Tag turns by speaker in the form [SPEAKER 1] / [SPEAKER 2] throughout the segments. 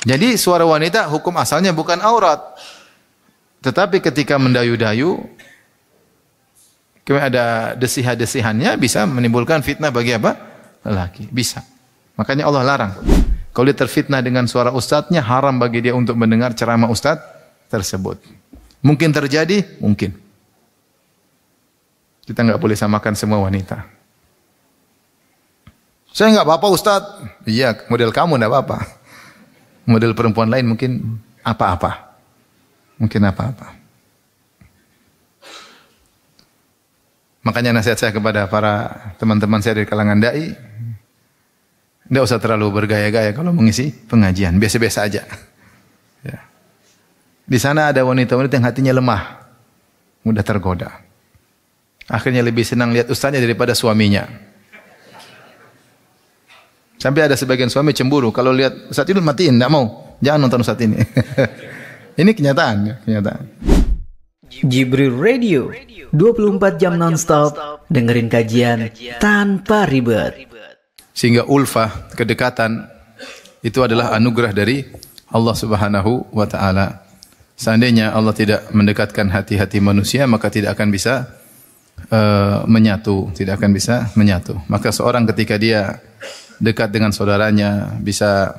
[SPEAKER 1] Jadi suara wanita hukum asalnya bukan aurat. Tetapi ketika mendayu-dayu, kemudian ada desihan-desihannya bisa menimbulkan fitnah bagi apa? Lelaki. Bisa. Makanya Allah larang. Kalau dia terfitnah dengan suara ustadznya, haram bagi dia untuk mendengar ceramah ustadz tersebut. Mungkin terjadi? Mungkin. Kita nggak boleh samakan semua wanita. Saya nggak apa-apa ustadz. Iya, model kamu nggak apa-apa. Model perempuan lain mungkin apa-apa. Mungkin apa-apa. Makanya nasihat saya kepada para teman-teman saya dari kalangan dai, tidak usah terlalu bergaya-gaya kalau mengisi pengajian, biasa-biasa aja. Ya. Di sana ada wanita-wanita yang hatinya lemah, mudah tergoda. Akhirnya lebih senang lihat ustaznya daripada suaminya. Sampai ada sebagian suami cemburu kalau lihat ustaz itu matiin, tidak mau, jangan nonton ustaz ini. Ini kenyataan, kenyataan.
[SPEAKER 2] Jibril Radio, 24 jam non-stop, dengerin kajian tanpa ribet.
[SPEAKER 1] Sehingga ulfah, kedekatan, itu adalah anugerah dari Allah Subhanahu wa Ta'ala. Seandainya Allah tidak mendekatkan hati-hati manusia, maka tidak akan bisa menyatu, tidak akan bisa menyatu. Maka seorang ketika dia dekat dengan saudaranya, bisa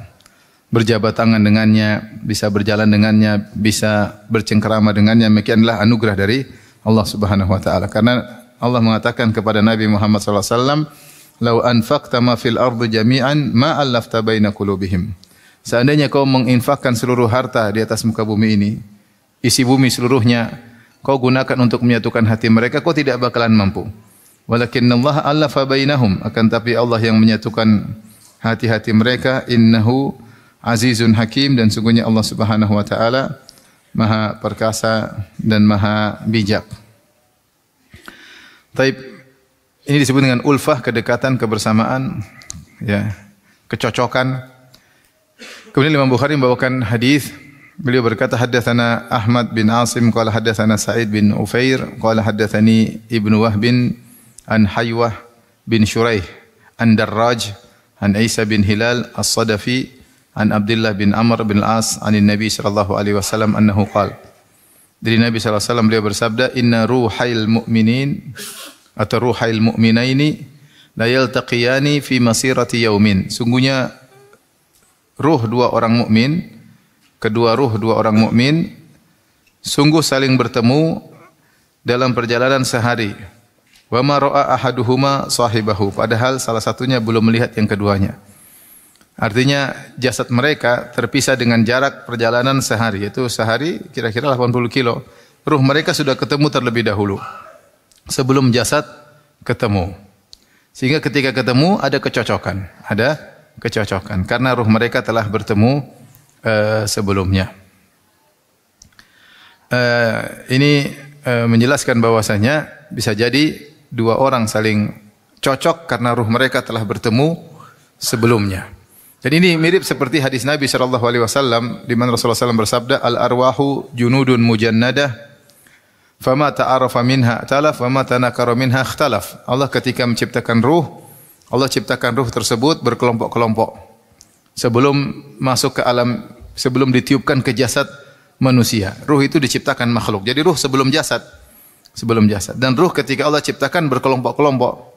[SPEAKER 1] berjabat tangan dengannya, bisa berjalan dengannya, bisa bercengkerama dengannya, demikianlah anugerah dari Allah Subhanahu wa Ta'ala. Karena Allah mengatakan kepada Nabi Muhammad sallallahu alaihi wasallam, "Lau anfaqta ma fil ardi jami'an ma allafta baina qulubihim." Seandainya kau menginfakkan seluruh harta di atas muka bumi ini, isi bumi seluruhnya, kau gunakan untuk menyatukan hati mereka, kau tidak bakalan mampu. Walakinnallaha allafa bainahum, akan tapi Allah yang menyatukan hati-hati mereka. Innahu Azizun Hakim, dan sungguhnya Allah Subhanahu wa Ta'ala Maha perkasa dan maha bijak. Taib, ini disebut dengan ulfah, kedekatan, kebersamaan, ya, kecocokan. Kemudian Imam Bukhari membawakan hadis, beliau berkata, haddatsana Ahmad bin Asim qala haddatsana Sa'id bin Ufair qala haddatsani Ibnu Wahb an Haywah bin Shuraih an Darraj an Isa bin Hilal as-Sadafi an Abdullah bin Amr bin Al-As anin Nabi sallallahu alaihi wasallam annahu qala. Dari Nabi sallallahu alaihi wasallam beliau bersabda, inna ruhail mu'minin atau ruhail mu'minaini la yaltaqiyani fi masirati yaumin. Sungguhnya ruh dua orang mukmin, kedua ruh dua orang mukmin sungguh saling bertemu dalam perjalanan sehari. Wa ma ra'a ahaduhuma sahibahu, padahal salah satunya belum melihat yang keduanya. Artinya jasad mereka terpisah dengan jarak perjalanan sehari, yaitu sehari kira-kira 80 kilo. Ruh mereka sudah ketemu terlebih dahulu, sebelum jasad ketemu. Sehingga ketika ketemu ada kecocokan, karena ruh mereka telah bertemu sebelumnya. Ini menjelaskan bahwasanya bisa jadi dua orang saling cocok karena ruh mereka telah bertemu sebelumnya. Jadi ini mirip seperti hadis Nabi sallallahu alaihi wasallam di mana Rasulullah SAW bersabda, al arwahu junudun mujannadah fama ta'arafa minha talaf wa ma tanakara minha ikhtalaf. Allah ketika menciptakan ruh, Allah ciptakan ruh tersebut berkelompok-kelompok sebelum masuk ke alam, sebelum ditiupkan ke jasad manusia. Ruh itu diciptakan makhluk. Jadi ruh sebelum jasad. Dan ruh ketika Allah ciptakan berkelompok-kelompok.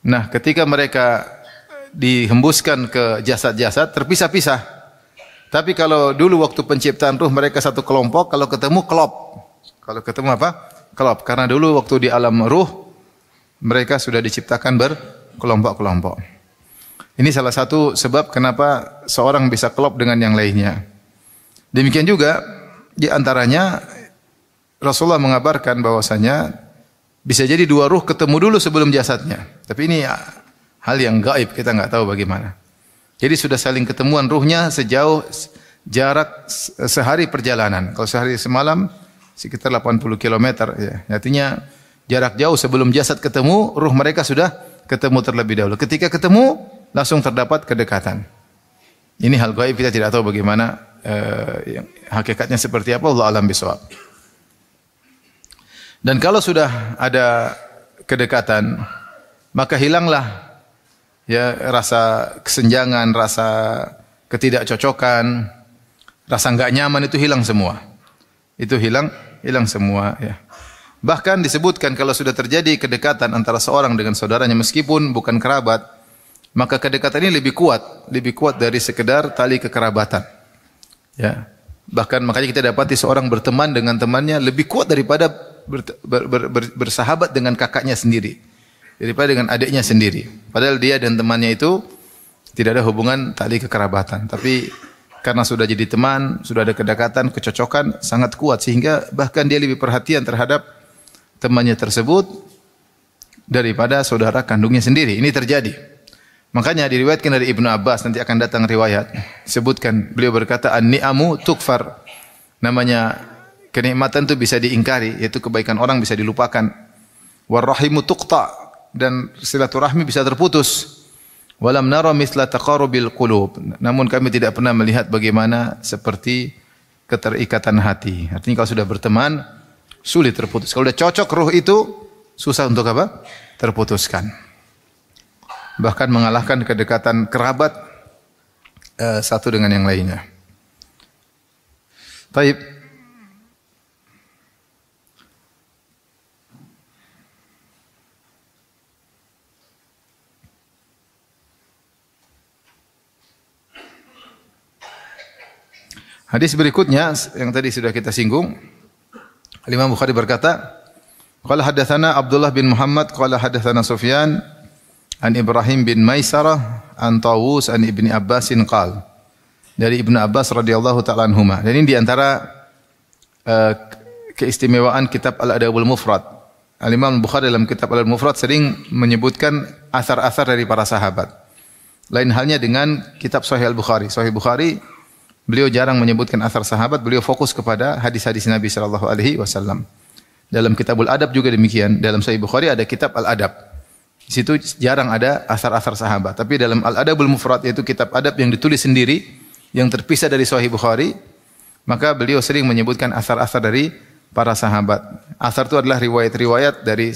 [SPEAKER 1] Nah, ketika mereka dihembuskan ke jasad-jasad terpisah-pisah. Tapi kalau dulu waktu penciptaan ruh mereka satu kelompok, kalau ketemu kelop. Kalau ketemu apa? Kelop. Karena dulu waktu di alam ruh mereka sudah diciptakan berkelompok-kelompok. Ini salah satu sebab kenapa seorang bisa kelop dengan yang lainnya. Demikian juga di antaranya Rasulullah mengabarkan bahwasanya bisa jadi dua ruh ketemu dulu sebelum jasadnya. Tapi ini hal yang gaib, kita enggak tahu bagaimana. Jadi sudah saling ketemuan ruhnya sejauh jarak sehari perjalanan. Kalau sehari semalam sekitar 80 km ya. Artinya jarak jauh sebelum jasad ketemu, ruh mereka sudah ketemu terlebih dahulu. Ketika ketemu langsung terdapat kedekatan. Ini hal gaib, kita tidak tahu bagaimana hakikatnya seperti apa, Allah alam bisawab. Dan kalau sudah ada kedekatan, maka hilanglah ya rasa kesenjangan, rasa ketidakcocokan, rasa enggak nyaman itu hilang semua. Itu hilang semua ya. Bahkan disebutkan kalau sudah terjadi kedekatan antara seorang dengan saudaranya meskipun bukan kerabat, maka kedekatan ini lebih kuat dari sekedar tali kekerabatan. Ya. Bahkan makanya kita dapati seorang berteman dengan temannya lebih kuat daripada bersahabat dengan kakaknya sendiri, daripada dengan adiknya sendiri. Padahal dia dan temannya itu tidak ada hubungan tali kekerabatan, tapi karena sudah jadi teman, sudah ada kedekatan, kecocokan sangat kuat sehingga bahkan dia lebih perhatian terhadap temannya tersebut daripada saudara kandungnya sendiri. Ini terjadi. Makanya diriwayatkan dari Ibnu Abbas, nanti akan datang riwayat, sebutkan beliau berkata an-ni'amu tukfar. Namanya kenikmatan itu bisa diingkari, yaitu kebaikan orang bisa dilupakan. Warrahimu tuqta, dan silaturahmi bisa terputus. Walam nara mithla taqarubil qulub. Namun kami tidak pernah melihat bagaimana seperti keterikatan hati. Artinya kalau sudah berteman sulit terputus. Kalau sudah cocok ruh itu susah untuk apa? Terputuskan. Bahkan mengalahkan kedekatan kerabat satu dengan yang lainnya. Taib. Hadis berikutnya yang tadi sudah kita singgung. Imam Bukhari berkata, qala hadatsana Abdullah bin Muhammad qala hadatsana Sufyan an Ibrahim bin Maisarah an Tawus an Ibni Abbasin qal. Dari Ibnu Abbas radhiyallahu taala anhuma. Dan ini di antara keistimewaan kitab Al-Adabul Mufrad. Al-Imam Bukhari dalam kitab Al-Adabul Mufrad sering menyebutkan asar-asar dari para sahabat. Lain halnya dengan kitab Sahih Al-Bukhari. Sahih Bukhari beliau jarang menyebutkan asar sahabat, beliau fokus kepada hadis-hadis Nabi sallallahu alaihi wasallam. Dalam Kitabul Adab juga demikian. Dalam Sahih Bukhari ada kitab Al-Adab. Di situ jarang ada asar-asar sahabat. Tapi dalam Al-Adabul Mufrad, yaitu kitab adab yang ditulis sendiri, yang terpisah dari Sahih Bukhari, maka beliau sering menyebutkan asar-asar dari para sahabat. Asar itu adalah riwayat-riwayat dari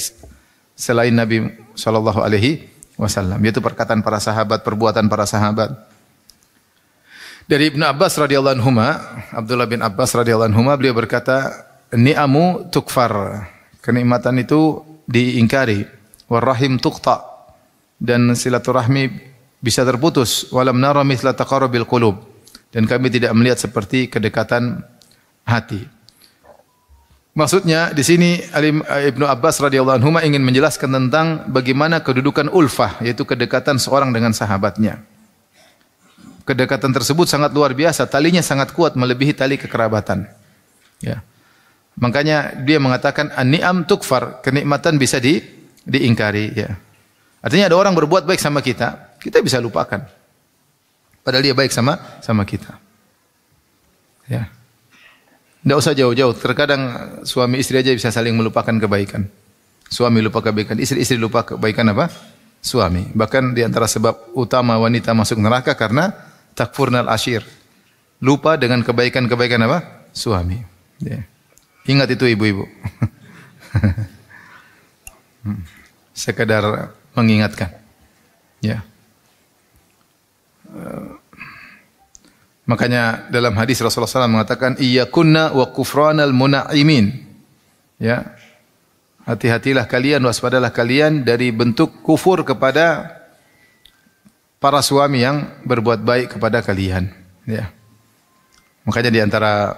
[SPEAKER 1] selain Nabi sallallahu alaihi wasallam, yaitu perkataan para sahabat, perbuatan para sahabat. Dari Ibnu Abbas radhiyallahu anhuma, Abdullah bin Abbas radhiyallahu anhuma, beliau berkata, ni'amu tukfar. Kenikmatan itu diingkari. Warrahim tuqta, dan silaturahmi bisa terputus. Walam nara mithla taqarubil qulub, dan kami tidak melihat seperti kedekatan hati. Maksudnya di sini Ibnu Abbas radhiyallahu anhu ingin menjelaskan tentang bagaimana kedudukan ulfah, yaitu kedekatan seorang dengan sahabatnya. Kedekatan tersebut sangat luar biasa, talinya sangat kuat melebihi tali kekerabatan. Ya. Makanya dia mengatakan an-ni'am tukfar, kenikmatan bisa diingkari, ya. Artinya ada orang berbuat baik sama kita, kita bisa lupakan. Padahal dia baik sama kita. Ya. Tidak usah jauh-jauh. Terkadang suami istri aja bisa saling melupakan kebaikan. Suami lupa kebaikan istri, istri lupa kebaikan apa? Suami. Bahkan di antara sebab utama wanita masuk neraka karena takfurnal ashir. Lupa dengan kebaikan-kebaikan apa? Suami. Ya. Ingat itu ibu-ibu. Sekedar mengingatkan. Ya. Makanya dalam hadis Rasulullah SAW mengatakan iyyakunna wa kufranal munaimin. Ya. Hati-hatilah kalian, waspadalah kalian dari bentuk kufur kepada para suami yang berbuat baik kepada kalian. Ya. Makanya di antara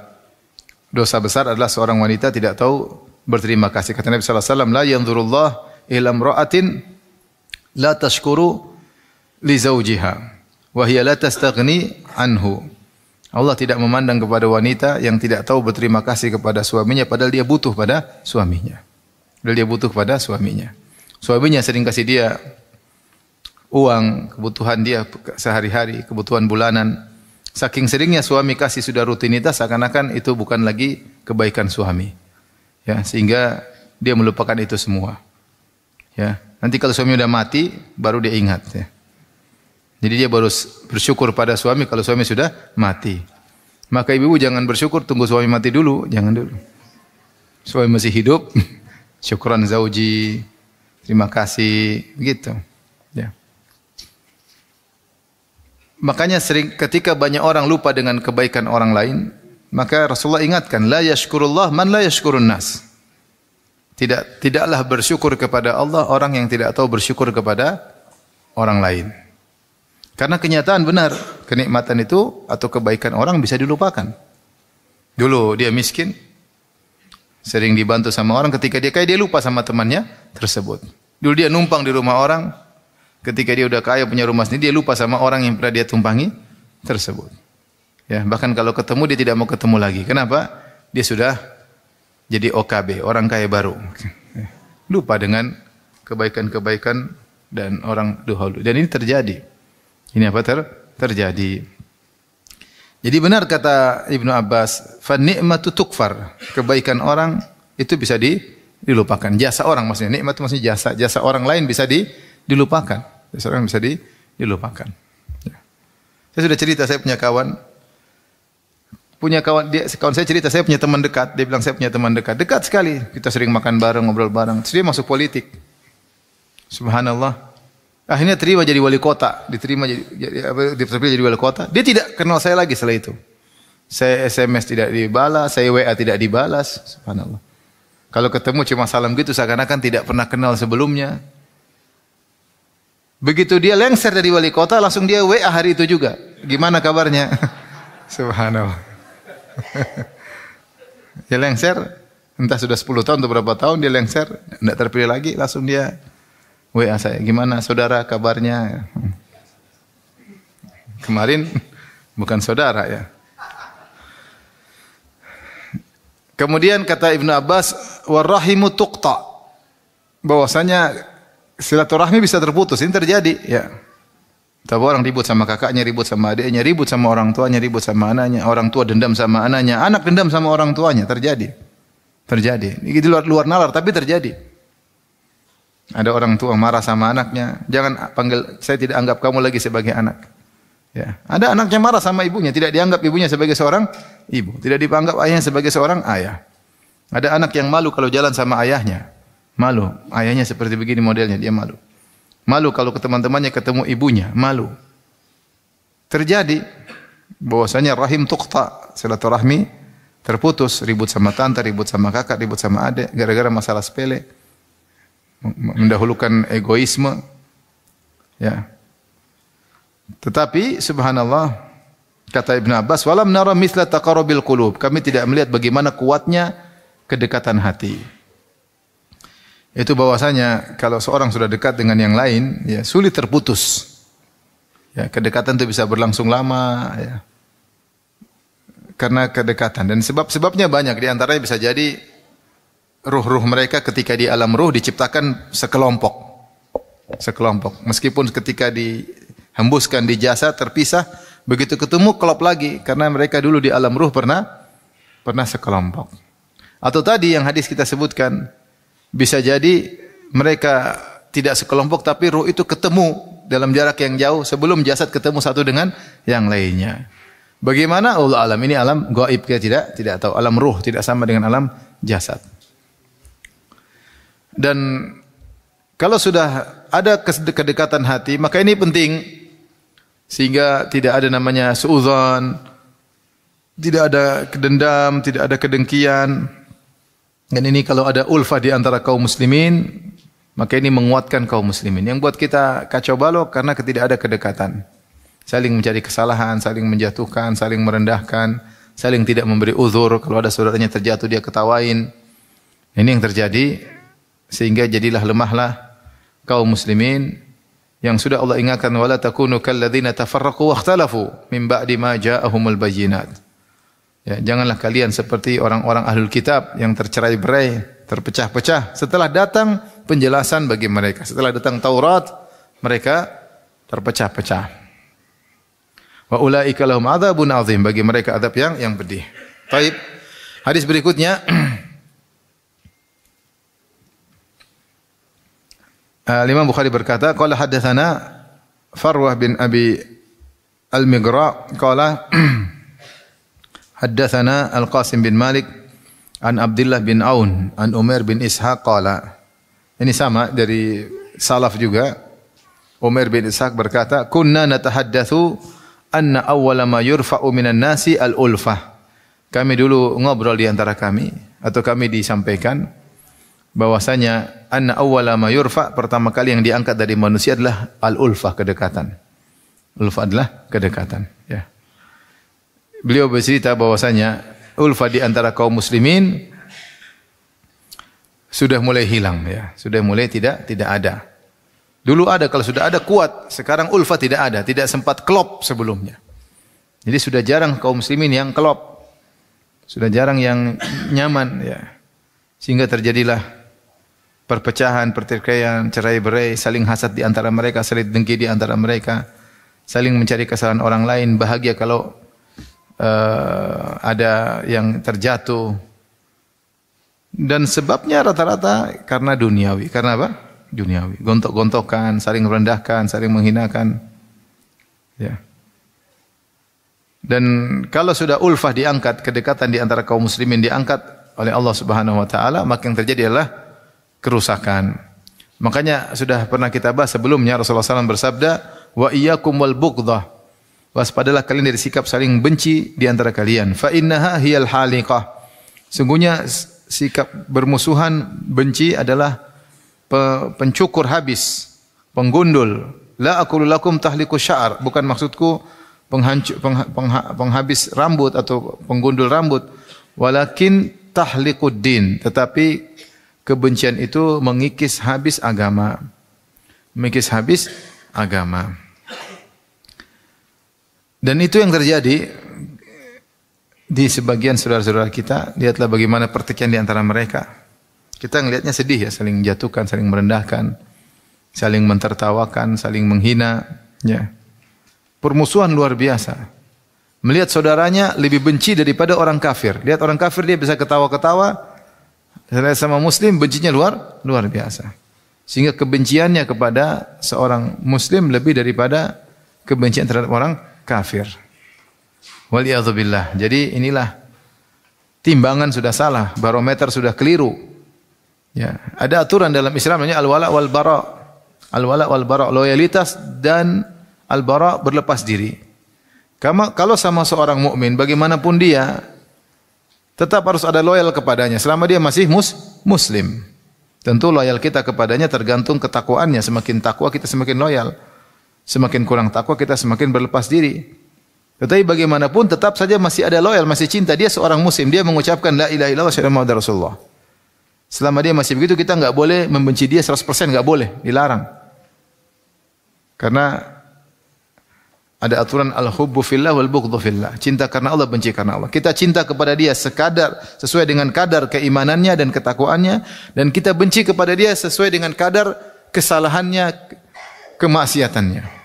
[SPEAKER 1] dosa besar adalah seorang wanita tidak tahu berterima kasih. Kata Nabi sallallahu alaihi wasallam, la yanzurullah ila imra'atin la tashkuru li zawjiha wa hiya la tastaghni anhu. Allah tidak memandang kepada wanita yang tidak tahu berterima kasih kepada suaminya padahal dia butuh pada suaminya. Padahal dia butuh pada suaminya. Suaminya sering kasih dia uang, kebutuhan dia sehari-hari, kebutuhan bulanan. Saking seringnya suami kasih sudah rutinitas, seakan-akan itu bukan lagi kebaikan suami. Ya, sehingga dia melupakan itu semua. Ya, nanti kalau suami sudah mati, baru dia ingat. Ya. Jadi dia baru bersyukur pada suami kalau suami sudah mati. Maka ibu jangan bersyukur tunggu suami mati dulu, jangan dulu. Suami masih hidup, syukran zauji, terima kasih, begitu. Ya. Makanya sering ketika banyak orang lupa dengan kebaikan orang lain, maka Rasulullah ingatkan, la yashkurullah man la yashkurun nas. Tidaklah bersyukur kepada Allah orang yang tidak tahu bersyukur kepada orang lain. Karena kenyataan benar, kenikmatan itu atau kebaikan orang bisa dilupakan. Dulu dia miskin, sering dibantu sama orang, ketika dia kaya dia lupa sama temannya tersebut. Dulu dia numpang di rumah orang, ketika dia udah kaya punya rumah sendiri, dia lupa sama orang yang pernah dia tumpangi tersebut. Ya, bahkan kalau ketemu dia tidak mau ketemu lagi. Kenapa? Dia sudah jadi OKB, orang kaya baru. Lupa dengan kebaikan-kebaikan dan orang dahulu. Dan ini terjadi. Ini apa terjadi? Jadi benar kata Ibnu Abbas, "Fa ni'matu tukfar." Kebaikan orang itu bisa dilupakan. Jasa orang maksudnya. Nikmat itu maksudnya jasa orang lain bisa dilupakan. Jasa orang bisa dilupakan. Ya. Saya sudah cerita, saya punya kawan saya cerita, saya punya teman dekat. Dia bilang saya punya teman dekat. Dekat sekali. Kita sering makan bareng, ngobrol bareng. Terus dia masuk politik. Subhanallah. Akhirnya terima jadi wali kota. Diterima jadi wali kota. Dia tidak kenal saya lagi setelah itu. Saya SMS tidak dibalas, saya WA tidak dibalas. Subhanallah. Kalau ketemu cuma salam gitu, seakan-akan tidak pernah kenal sebelumnya. Begitu dia lengser dari wali kota, langsung dia WA hari itu juga. Gimana kabarnya? Subhanallah. Dia lengser, entah sudah 10 tahun atau berapa tahun dia lengser, tidak terpilih lagi, langsung dia WA saya, gimana saudara kabarnya? Kemarin bukan saudara ya. Kemudian kata Ibnu Abbas, warahimu tuqta, bahwasanya silaturahmi bisa terputus. Ini terjadi ya. Tapi orang ribut sama kakaknya, ribut sama adiknya, ribut sama orang tuanya, ribut sama anaknya, orang tua dendam sama anaknya, anak dendam sama orang tuanya, terjadi. Ini luar nalar tapi terjadi. Ada orang tua marah sama anaknya, jangan panggil, saya tidak anggap kamu lagi sebagai anak. Ya. Ada anaknya marah sama ibunya, tidak dianggap ibunya sebagai seorang ibu, tidak dianggap ayahnya sebagai seorang ayah. Ada anak yang malu kalau jalan sama ayahnya, malu, ayahnya seperti begini modelnya, dia malu. Malu kalau ke teman-temannya ketemu ibunya, malu. Terjadi bahwasanya rahim tuqta, silaturahmi terputus, ribut sama tante, ribut sama kakak, ribut sama adik gara-gara masalah sepele. Mendahulukan egoisme. Ya. Tetapi subhanallah kata Ibnu Abbas, "Walam nara mithla taqarrubil qulub." Kami tidak melihat bagaimana kuatnya kedekatan hati. Itu bahwasanya kalau seorang sudah dekat dengan yang lain, ya sulit terputus. Ya, kedekatan itu bisa berlangsung lama, ya. Karena kedekatan dan sebab-sebabnya banyak. Di antaranya bisa jadi ruh-ruh mereka ketika di alam ruh diciptakan sekelompok. Meskipun ketika dihembuskan di jasad terpisah, begitu ketemu klop lagi karena mereka dulu di alam ruh pernah sekelompok. Atau tadi yang hadis kita sebutkan, bisa jadi mereka tidak sekelompok tapi ruh itu ketemu dalam jarak yang jauh sebelum jasad ketemu satu dengan yang lainnya. Bagaimana? Allah alam, ini alam gaib, kita tidak tahu. Alam ruh tidak sama dengan alam jasad. Dan kalau sudah ada kedekatan hati, maka ini penting sehingga tidak ada namanya suudzon, tidak ada dendam, tidak ada kedengkian. Dan ini kalau ada ulfah di antara kaum muslimin, maka ini menguatkan kaum muslimin. Yang buat kita kacau balau karena tidak ada kedekatan. Saling mencari kesalahan, saling menjatuhkan, saling merendahkan, saling tidak memberi uzur. Kalau ada saudaranya terjatuh dia ketawain. Ini yang terjadi sehingga jadilah lemahlah kaum muslimin yang sudah Allah ingatkan, wala takunu kalladzina tafarraqu wakhtalafu min ba'di ma ja'ahumul bayyinat. Ya, janganlah kalian seperti orang-orang ahlul kitab yang tercerai-berai, terpecah-pecah setelah datang penjelasan bagi mereka. Setelah datang Taurat, mereka terpecah-pecah. Wa ulaika lahum adzabun azim, bagi mereka azab yang pedih. Baik. Hadis berikutnya Imam Bukhari berkata, qala haddatsana Farwah bin Abi Al-Mighra qala haddatsana Al-Qasim bin Malik an Abdullah bin Aun an Umair bin Ishaq qala. Ini sama dari salaf juga. Umair bin Ishaq berkata, kunna natahaddatsu anna awwala ma yurfa'u minan nasi al-ulfah. Kami dulu ngobrol di antara kami atau kami disampaikan bahwasanya anna awwala ma yurfa, pertama kali yang diangkat dari manusia adalah al-ulfah, kedekatan. Ulfah adalah kedekatan, ya. Beliau bercerita bahwasanya ulfah di antara kaum muslimin sudah mulai hilang, ya. Sudah mulai tidak ada. Dulu ada, kalau sudah ada kuat, sekarang ulfah tidak ada, tidak sempat klop sebelumnya. Jadi sudah jarang kaum muslimin yang klop. Sudah jarang yang nyaman, ya. Sehingga terjadilah perpecahan, pertikaian, cerai-berai, saling hasad di antara mereka, saling dengki di antara mereka, saling mencari kesalahan orang lain, bahagia kalau ada yang terjatuh. Dan sebabnya rata-rata karena duniawi. Karena apa? Duniawi. Gontok-gontokan, saling merendahkan, saling menghinakan. Ya. Dan kalau sudah ulfah diangkat, kedekatan di antara kaum muslimin diangkat oleh Allah Subhanahu wa taala, maka yang terjadi adalah kerusakan. Makanya sudah pernah kita bahas sebelumnya, Rasulullah SAW bersabda, "Wa iyyakum wal bughdhah." Waspadalah kalian dari sikap saling benci di antara kalian. Fa innaha hiyal haliqah. Sungguhnya sikap bermusuhan, benci adalah pencukur habis, penggundul. La aqulu lakum tahliqu sya'ar. Bukan maksudku penghabis rambut atau penggundul rambut, walakin tahliqud din, tetapi kebencian itu mengikis habis agama. Mengikis habis agama. Dan itu yang terjadi di sebagian saudara-saudara kita. Lihatlah bagaimana pertikaian di antara mereka. Kita ngelihatnya sedih, ya, saling menjatuhkan, saling merendahkan, saling mentertawakan, saling menghina, ya. Permusuhan luar biasa. Melihat saudaranya lebih benci daripada orang kafir. Lihat orang kafir dia bisa ketawa-ketawa, sama muslim bencinya luar biasa. Sehingga kebenciannya kepada seorang muslim lebih daripada kebencian terhadap orang kafir. Waliyadzubillah. Jadi inilah timbangan sudah salah, barometer sudah keliru. Ya, ada aturan dalam Islam namanya al-wala wal bara. Al-wala wal bara, loyalitas dan al-bara, berlepas diri. Kalau sama seorang mukmin, bagaimanapun dia, tetap harus ada loyal kepadanya selama dia masih muslim. Tentu loyal kita kepadanya tergantung ketakwaannya. Semakin takwa kita semakin loyal. Semakin kurang takwa kita semakin berlepas diri. Tetapi bagaimanapun tetap saja masih ada loyal, masih cinta. Dia seorang muslim, dia mengucapkan la ilaha illallah wa Muhammadur Rasulullah. Selama dia masih begitu, kita enggak boleh membenci dia 100%, enggak boleh, dilarang. Karena ada aturan al-hubbu fillah wal bughdhu fillah. Cinta karena Allah, benci karena Allah. Kita cinta kepada dia sekadar sesuai dengan kadar keimanannya dan ketakwaannya, dan kita benci kepada dia sesuai dengan kadar kesalahannya, kemaksiatannya.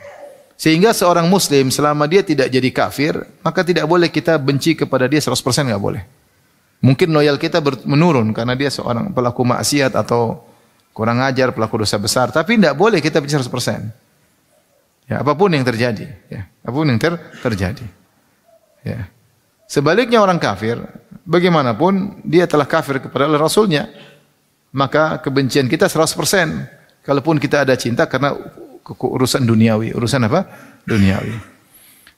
[SPEAKER 1] Sehingga seorang muslim selama dia tidak jadi kafir, maka tidak boleh kita benci kepada dia 100%, enggak boleh. Mungkin loyal kita menurun karena dia seorang pelaku maksiat atau kurang ajar, pelaku dosa besar, tapi tidak boleh kita benci 100%. Ya, apapun yang terjadi, ya, apapun yang terjadi. Ya. Sebaliknya orang kafir, bagaimanapun dia telah kafir kepada Rasulnya, maka kebencian kita 100%. Kalaupun kita ada cinta karena urusan duniawi, urusan apa? Duniawi.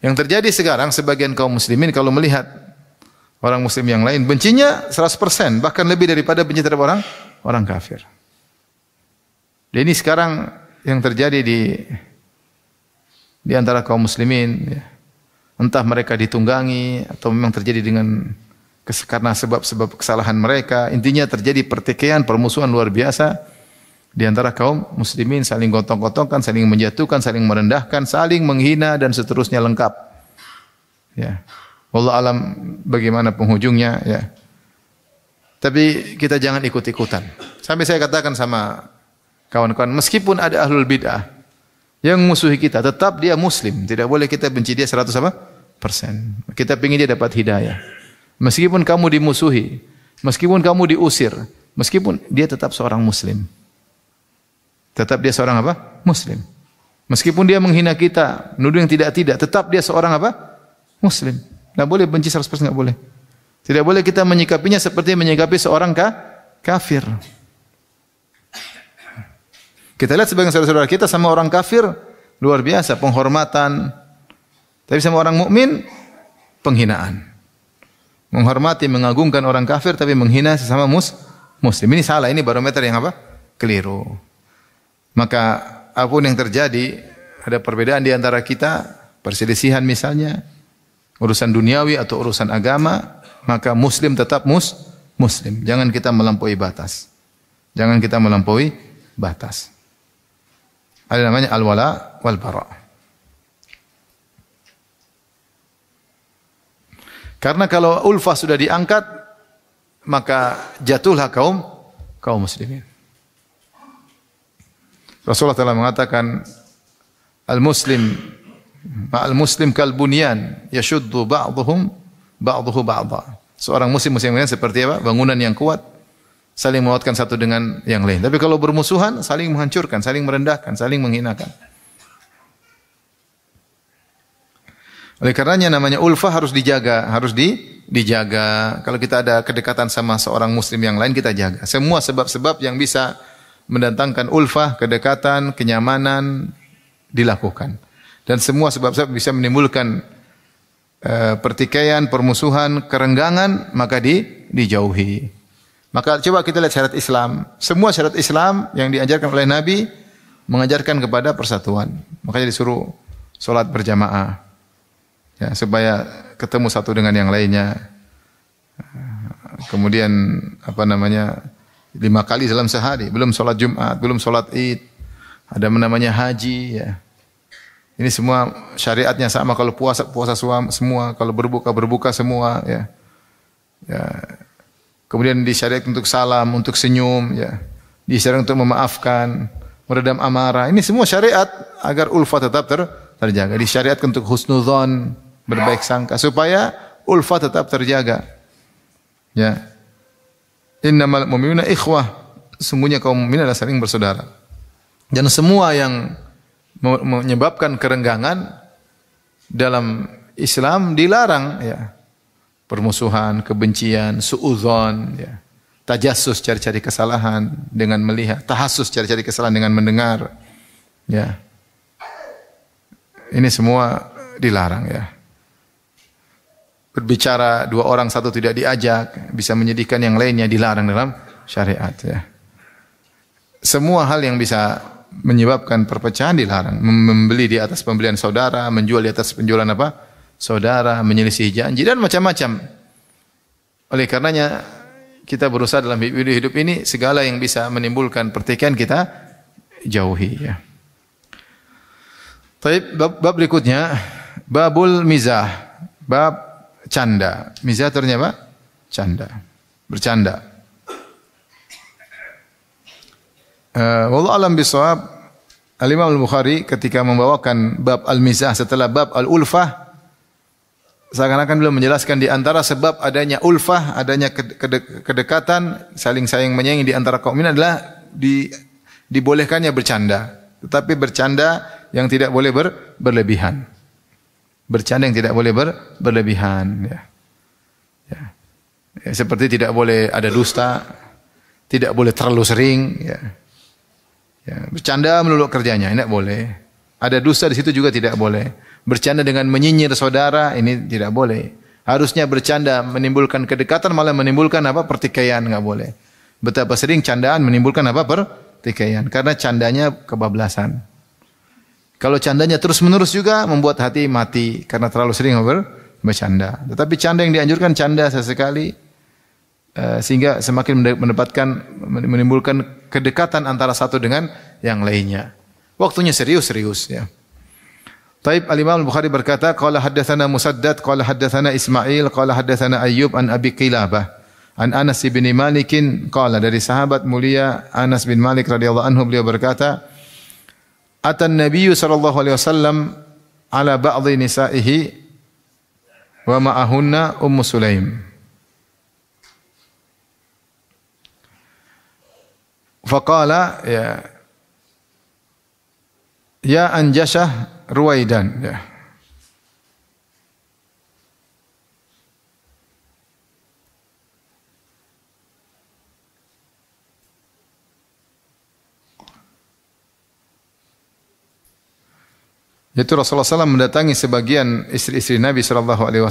[SPEAKER 1] Yang terjadi sekarang sebagian kaum muslimin kalau melihat orang muslim yang lain bencinya 100%, bahkan lebih daripada benci terhadap orang kafir. Dan ini sekarang yang terjadi di antara kaum muslimin, ya. Entah mereka ditunggangi atau memang terjadi karena sebab-sebab kesalahan mereka. Intinya terjadi pertikaian, permusuhan luar biasa di antara kaum muslimin, saling gotong-gotongkan, saling menjatuhkan, saling merendahkan, saling menghina dan seterusnya lengkap. Ya. Wallahu alam bagaimana penghujungnya, ya. Tapi kita jangan ikut-ikutan. Sampai saya katakan sama kawan-kawan, meskipun ada ahlul bid'ah yang musuhi kita, tetap dia muslim. Tidak boleh kita benci dia 100%. Kita ingin dia dapat hidayah. Meskipun kamu dimusuhi, meskipun kamu diusir, meskipun dia tetap seorang muslim. Tetap dia seorang apa? Muslim. Meskipun dia menghina kita, nuduh yang tidak-tidak, tetap dia seorang apa? Muslim. Tidak boleh benci 100%, tidak boleh. Tidak boleh kita menyikapinya seperti menyikapi seorang kafir. Kita lihat sebagian saudara-saudara kita sama orang kafir luar biasa, penghormatan, Tapi sama orang mukmin penghinaan. Menghormati, mengagungkan orang kafir tapi menghina sesama muslim. Ini salah, ini barometer yang apa? Keliru. Maka apapun yang terjadi, ada perbedaan di antara kita, perselisihan misalnya, urusan duniawi atau urusan agama, maka muslim tetap muslim. Jangan kita melampaui batas. Jangan kita melampaui batas. Ada namanya al-wala wal bara. Karena kalau ulfah sudah diangkat, maka jatuhlah kaum muslimin. Rasulullah telah mengatakan, al-muslim ma'al muslim kal bunyan yashuddu ba'duhu ba'dha. Seorang muslim seperti apa? Bangunan yang kuat, saling menguatkan satu dengan yang lain. Tapi kalau bermusuhan, saling menghancurkan, saling merendahkan, saling menghinakan. Oleh karenanya namanya ulfah harus dijaga, dijaga. Kalau kita ada kedekatan sama seorang muslim yang lain, kita jaga. Semua sebab-sebab yang bisa mendatangkan ulfah, kedekatan, kenyamanan dilakukan. Dan semua sebab-sebab bisa menimbulkan pertikaian, permusuhan, kerenggangan, maka dijauhi. Maka coba kita lihat syariat Islam. Semua syariat Islam yang diajarkan oleh Nabi mengajarkan kepada persatuan. Makanya disuruh salat berjamaah. Ya, supaya ketemu satu dengan yang lainnya. Kemudian 5 kali dalam sehari, belum salat Jumat, belum salat Id. Ada namanya haji ya. Ini semua syariatnya sama, kalau puasa semua, kalau berbuka semua ya. Ya. Kemudian disyariatkan untuk salam, untuk senyum ya. Disyariatkan untuk memaafkan, meredam amarah. Ini semua syariat agar ulfah tetap terjaga. Disyariatkan untuk husnudzon, berbaik sangka supaya ulfah tetap terjaga. Ya. Innamal mu'minuna ikhwah. Sungguhnya kaum mukmin adalah saling bersaudara. Dan semua yang menyebabkan kerenggangan dalam Islam dilarang ya. Permusuhan, kebencian, suudzon ya. Tajassus, cari-cari kesalahan dengan melihat, tahassus, cari-cari kesalahan dengan mendengar. Ya. Ini semua dilarang ya. Berbicara dua orang satu tidak diajak, bisa menyedihkan yang lainnya, dilarang dalam syariat ya. Semua hal yang bisa menyebabkan perpecahan dilarang. Membeli di atas pembelian saudara, menjual di atas penjualan saudara, menyelisih janji dan macam-macam. Oleh karenanya kita berusaha dalam hidup ini segala yang bisa menimbulkan pertikaian kita jauhi ya. Bab berikutnya, babul mizah, bab canda. Mizah artinya apa? Canda. Bercanda. Wallahu alam bisawab. Al-Imam Al-Bukhari ketika membawakan bab al-mizah setelah bab al-ulfah, seakan-akan beliau menjelaskan di antara sebab adanya ulfah, adanya kedekatan, saling sayang menyayangi di antara kaum ini adalah dibolehkannya bercanda. Tetapi bercanda yang tidak boleh berlebihan. Bercanda yang tidak boleh berlebihan ya. Ya. Ya, seperti tidak boleh ada dusta, tidak boleh terlalu sering ya. Ya, bercanda melulu kerjanya, ini tidak boleh. Ada dusta di situ juga tidak boleh. Bercanda dengan menyinyir saudara, ini tidak boleh. Harusnya bercanda menimbulkan kedekatan, malah menimbulkan pertikaian, enggak boleh. Betapa sering candaan menimbulkan pertikaian, karena candanya kebablasan. Kalau candanya terus-menerus juga membuat hati mati karena terlalu sering bercanda. Tetapi canda yang dianjurkan canda sesekali sehingga semakin menimbulkan kedekatan antara satu dengan yang lainnya. Waktunya serius-serius ya. Taib Al-Imam Al-Bukhari berkata, qala haddatsana Musaddad, qala haddatsana Ismail, qala haddatsana Ayyub an Abi Qilabah, an Anas bin Malik qala, dari sahabat mulia Anas bin Malik radhiyallahu anhu, beliau berkata, atan Nabi sallallahu alaihi wasallam ala ba'dhi nisaihi wa ma'ahunna Ummu Sulaim. Faqala ya Anjashah Ruwaidan ya. Yaitu Rasulullah SAW mendatangi sebagian istri-istri Nabi SAW,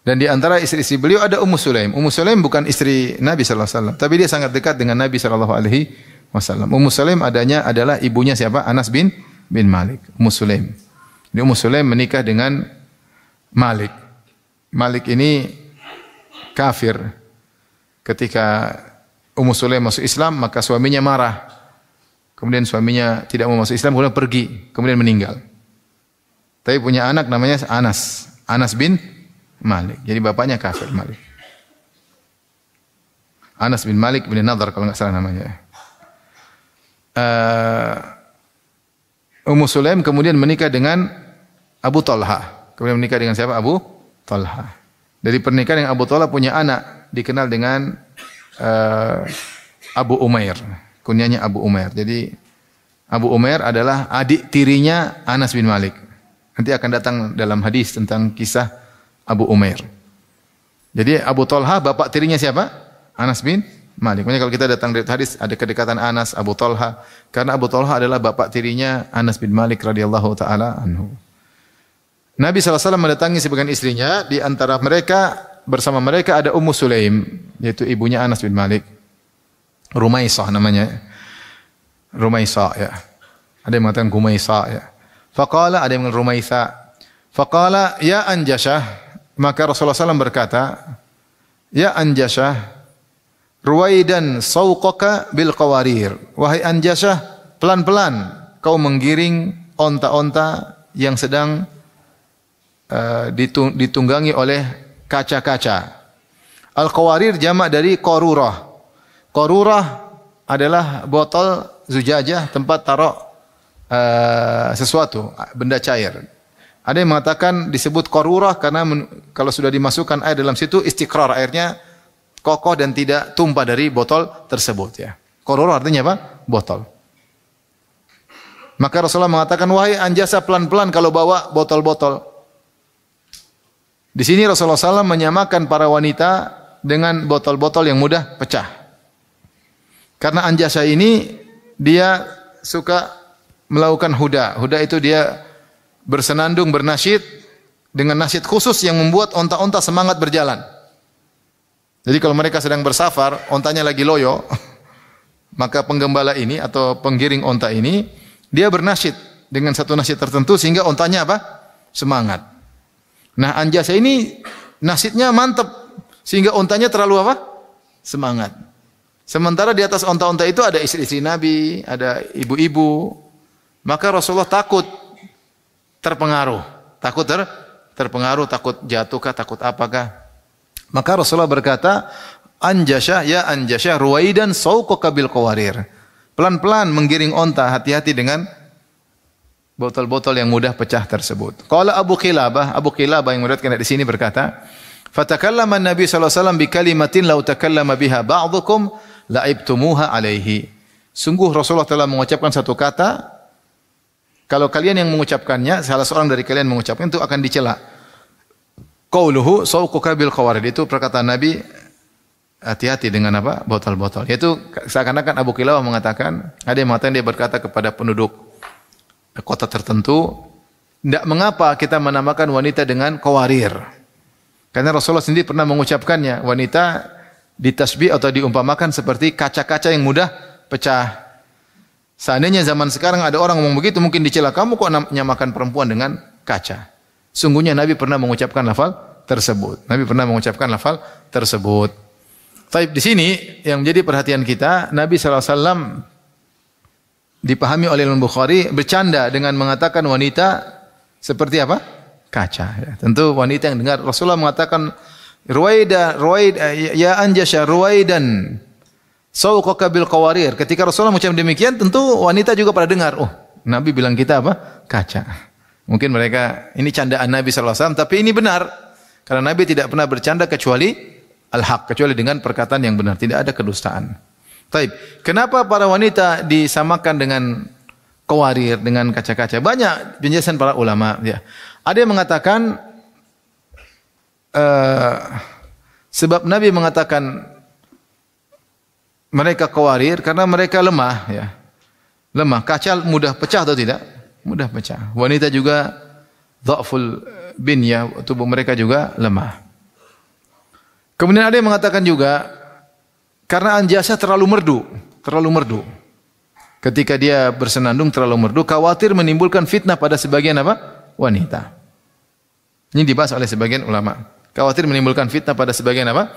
[SPEAKER 1] dan di antara istri-istri beliau ada Ummu Sulaim. Ummu Sulaim bukan istri Nabi SAW, tapi dia sangat dekat dengan Nabi SAW. Ummu Sulaim adalah ibunya siapa? Anas bin Malik. Ummu Sulaim. Jadi Ummu Sulaim menikah dengan Malik. Malik ini kafir. Ketika Ummu Sulaim masuk Islam, maka suaminya marah. Kemudian suaminya tidak mau masuk Islam, kemudian pergi, kemudian meninggal. Tapi punya anak namanya Anas bin Malik. Jadi bapaknya kafir, Malik. Anas bin Malik bin Nadhr kalau enggak salah namanya. Ummu Sulaim kemudian menikah dengan Abu Talha. Kemudian menikah dengan siapa? Abu Talha. Dari pernikahan yang Abu Talha punya anak dikenal dengan Abu Umair. Kunyanya Abu Umair. Jadi Abu Umair adalah adik tirinya Anas bin Malik. Nanti akan datang dalam hadis tentang kisah Abu Umair. Jadi Abu Talha bapak tirinya siapa? Anas bin Malik. Makanya kalau kita datang dari hadis ada kedekatan Anas, Abu Talha. Karena Abu Talha adalah bapak tirinya Anas bin Malik radhiyallahu taala anhu. Nabi SAW mendatangi sebagian istrinya. Di antara mereka, bersama mereka ada Ummu Sulaim, yaitu ibunya Anas bin Malik. Rumaisah namanya. Rumaisah ya. Ada yang mengatakan Gumaisah ya. Faqala, ada yang mengatakan Rumaisah. Faqala ya Anjashah, maka Rasulullah SAW berkata, ya Anjashah, ruwaidan sawqaka bil qawarir. Wahai Anjashah, pelan-pelan kau menggiring onta-onta yang sedang ditunggangi oleh kaca-kaca. Al-qawarir jamak dari qarurah. Qarurah adalah botol zujajah, tempat taruh sesuatu, benda cair. Ada yang mengatakan disebut qarurah karena kalau sudah dimasukkan air dalam situ, istiqrar, airnya kokoh dan tidak tumpah dari botol tersebut ya. Qarurah artinya apa? Botol. Maka Rasulullah mengatakan, wahai Anjasa, pelan-pelan kalau bawa botol-botol. Di sini Rasulullah SAW menyamakan para wanita dengan botol-botol yang mudah pecah. Karena Anjasa ini dia suka melakukan huda. Huda itu dia bersenandung, bernasyid dengan nasyid khusus yang membuat onta-onta semangat berjalan. Jadi kalau mereka sedang bersafar, ontanya lagi loyo, maka penggembala ini atau penggiring onta ini dia bernasyid dengan satu nasyid tertentu sehingga ontanya apa? Semangat. Nah, Anjasa ini nasyidnya mantap sehingga ontanya terlalu apa? Semangat. Sementara di atas onta-onta itu ada istri-istri Nabi, ada ibu-ibu. Maka Rasulullah takut terpengaruh. Terpengaruh, takut jatuhkah, takut apakah. Maka Rasulullah berkata, Anjashah, ya Anjashah, ruwaidan sawqaka bil qawarir. Pelan-pelan menggiring onta, hati-hati dengan botol-botol yang mudah pecah tersebut. Qala Abu Qilabah yang meriwayatkan di sini berkata, fatakallama an-nabi sallallahu alaihi wasallam bi kalimatin law takallama biha ba'dukum la'ibtumuha alaihi. Sungguh Rasulullah telah mengucapkan satu kata, kalau kalian yang mengucapkannya, salah seorang dari kalian mengucapkan itu akan dicela. Qauluhu sawquka bil qawarid, itu perkataan Nabi, hati-hati dengan apa? Botol-botol. Yaitu seakan-akan Abu Qilabah mengatakan, ada yang mengatakan dia berkata kepada penduduk kota tertentu, tidak mengapa kita menamakan wanita dengan qawarir. Karena Rasulullah sendiri pernah mengucapkannya, wanita ditasbih atau diumpamakan seperti kaca-kaca yang mudah pecah. Seandainya zaman sekarang ada orang ngomong begitu, mungkin dicela, kamu kok menyamakan perempuan dengan kaca. Sungguhnya Nabi pernah mengucapkan lafal tersebut. Taib, di sini yang menjadi perhatian kita, Nabi SAW dipahami oleh Imam Bukhari bercanda dengan mengatakan wanita seperti apa? Kaca. Ya. Tentu wanita yang dengar Rasulullah mengatakan ya Anjasha ruwaidan sawqaka bil qawarir. Ketika Rasulullah mengucapkan demikian, tentu wanita juga pada dengar. Oh, Nabi bilang kita apa? Kaca. Mungkin mereka ini candaan Nabi SAW, tapi ini benar. Karena Nabi tidak pernah bercanda kecuali al-haq, kecuali dengan perkataan yang benar, tidak ada kedustaan. Taib. Kenapa para wanita disamakan dengan qawarir, dengan kaca-kaca? Banyak penjelasan para ulama. Ya. Ada yang mengatakan sebab Nabi mengatakan mereka qawarir karena mereka lemah. Ya. Lemah. Kaca mudah pecah atau tidak? mudah pecah. Wanita juga dha'ful binyah, tubuh mereka juga lemah. Kemudian ada yang mengatakan juga karena anjasa terlalu merdu. Ketika dia bersenandung terlalu merdu, khawatir menimbulkan fitnah pada sebagian apa? Wanita. Ini dibahas oleh sebagian ulama. Khawatir menimbulkan fitnah pada sebagian apa?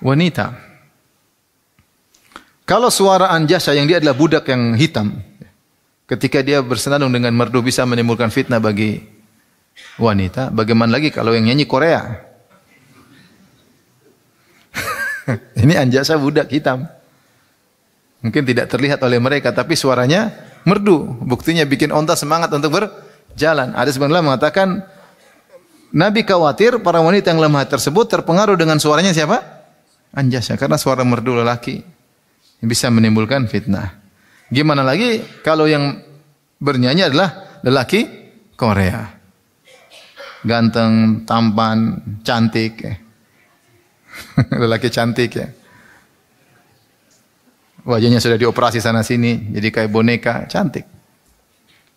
[SPEAKER 1] Wanita. Kalau suara anjasa yang dia adalah budak yang hitam, ketika dia bersenandung dengan merdu bisa menimbulkan fitnah bagi wanita, bagaimana lagi kalau yang nyanyi Korea? Ini anjasa budak hitam. Mungkin tidak terlihat oleh mereka, tapi suaranya merdu. Buktinya bikin onta semangat untuk berjalan. Ada sebenarnya mengatakan, Nabi khawatir para wanita yang lemah tersebut terpengaruh dengan suaranya siapa? Anjasa. Karena suara merdu lelaki bisa menimbulkan fitnah. Gimana lagi kalau yang bernyanyi adalah lelaki Korea. Ganteng, tampan, cantik. Lelaki cantik ya. Wajahnya sudah dioperasi sana sini, jadi kayak boneka, cantik.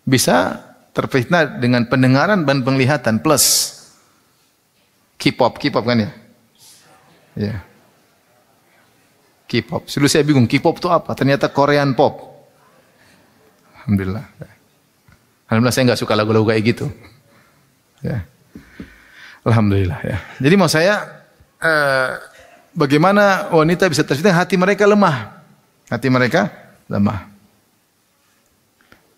[SPEAKER 1] Bisa terfitnah dengan pendengaran dan penglihatan plus K-pop kan ya? Ya. K-pop. Dulu saya bingung, K-pop itu apa? Ternyata Korean pop. Alhamdulillah. Alhamdulillah saya nggak suka lagu-lagu kayak gitu. Ya. Alhamdulillah ya. Jadi mau saya bagaimana wanita bisa terfitnah? Hati mereka lemah. Hati mereka lemah.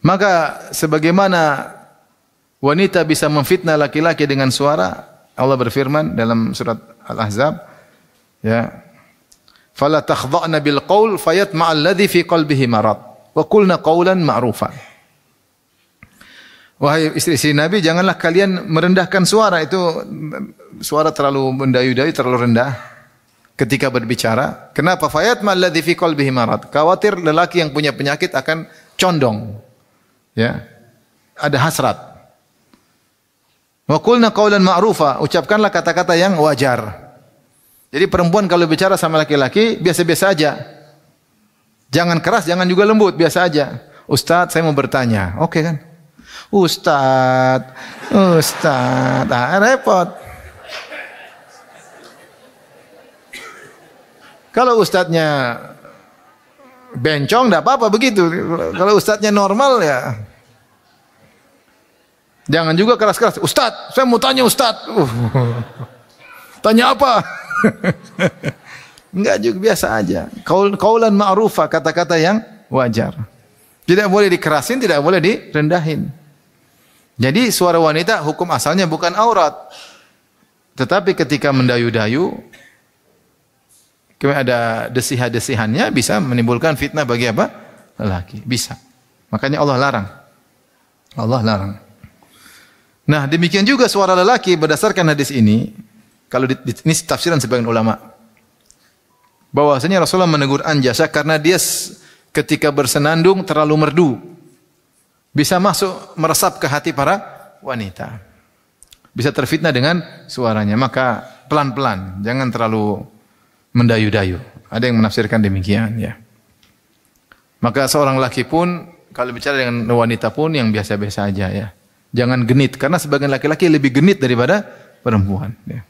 [SPEAKER 1] Maka sebagaimana wanita bisa memfitnah laki-laki dengan suara, Allah berfirman dalam surat Al-Ahzab, ya, fala takhdha'na bil qaul fayatma'a alladhi fi qalbihi marad wa qulna qawlan ma'rufa. Wahai istri-istri Nabi, janganlah kalian merendahkan suara, itu suara terlalu mendayu-dayu, terlalu rendah ketika berbicara. Kenapa? Fayatma'a alladhi fi qalbihi marad. Khawatir lelaki yang punya penyakit akan condong. Ya. Ada hasrat. Wa qulna qawlan ma'rufa, ucapkanlah kata-kata yang wajar. Jadi perempuan kalau bicara sama laki-laki biasa-biasa aja. Jangan keras, jangan juga lembut, biasa aja. Ustaz, saya mau bertanya. Oke kan? Ustaz, repot. Kalau ustaznya bencong, enggak apa-apa begitu. Kalau ustaznya normal ya. Jangan juga keras-keras. Ustaz, saya mau tanya Ustaz. Tanya apa? Enggak juga, biasa aja. Qaulan ma'rufa, kata-kata yang wajar. Tidak boleh dikerasin, tidak boleh direndahin. Jadi suara wanita hukum asalnya bukan aurat. Tetapi ketika mendayu-dayu, kemudian ada desihan-desihannya, bisa menimbulkan fitnah bagi apa? Lelaki. Bisa. Makanya Allah larang. Allah larang. Nah, demikian juga suara lelaki berdasarkan hadis ini, kalau ini tafsiran sebagian ulama, bahwasanya Rasulullah menegur anjasa karena dia ketika bersenandung terlalu merdu, bisa masuk meresap ke hati para wanita, bisa terfitnah dengan suaranya. Maka pelan-pelan, jangan terlalu mendayu-dayu. Ada yang menafsirkan demikian ya. Maka seorang laki pun kalau bicara dengan wanita pun yang biasa-biasa aja ya. Jangan genit, karena sebagian laki-laki lebih genit daripada perempuan. Ya.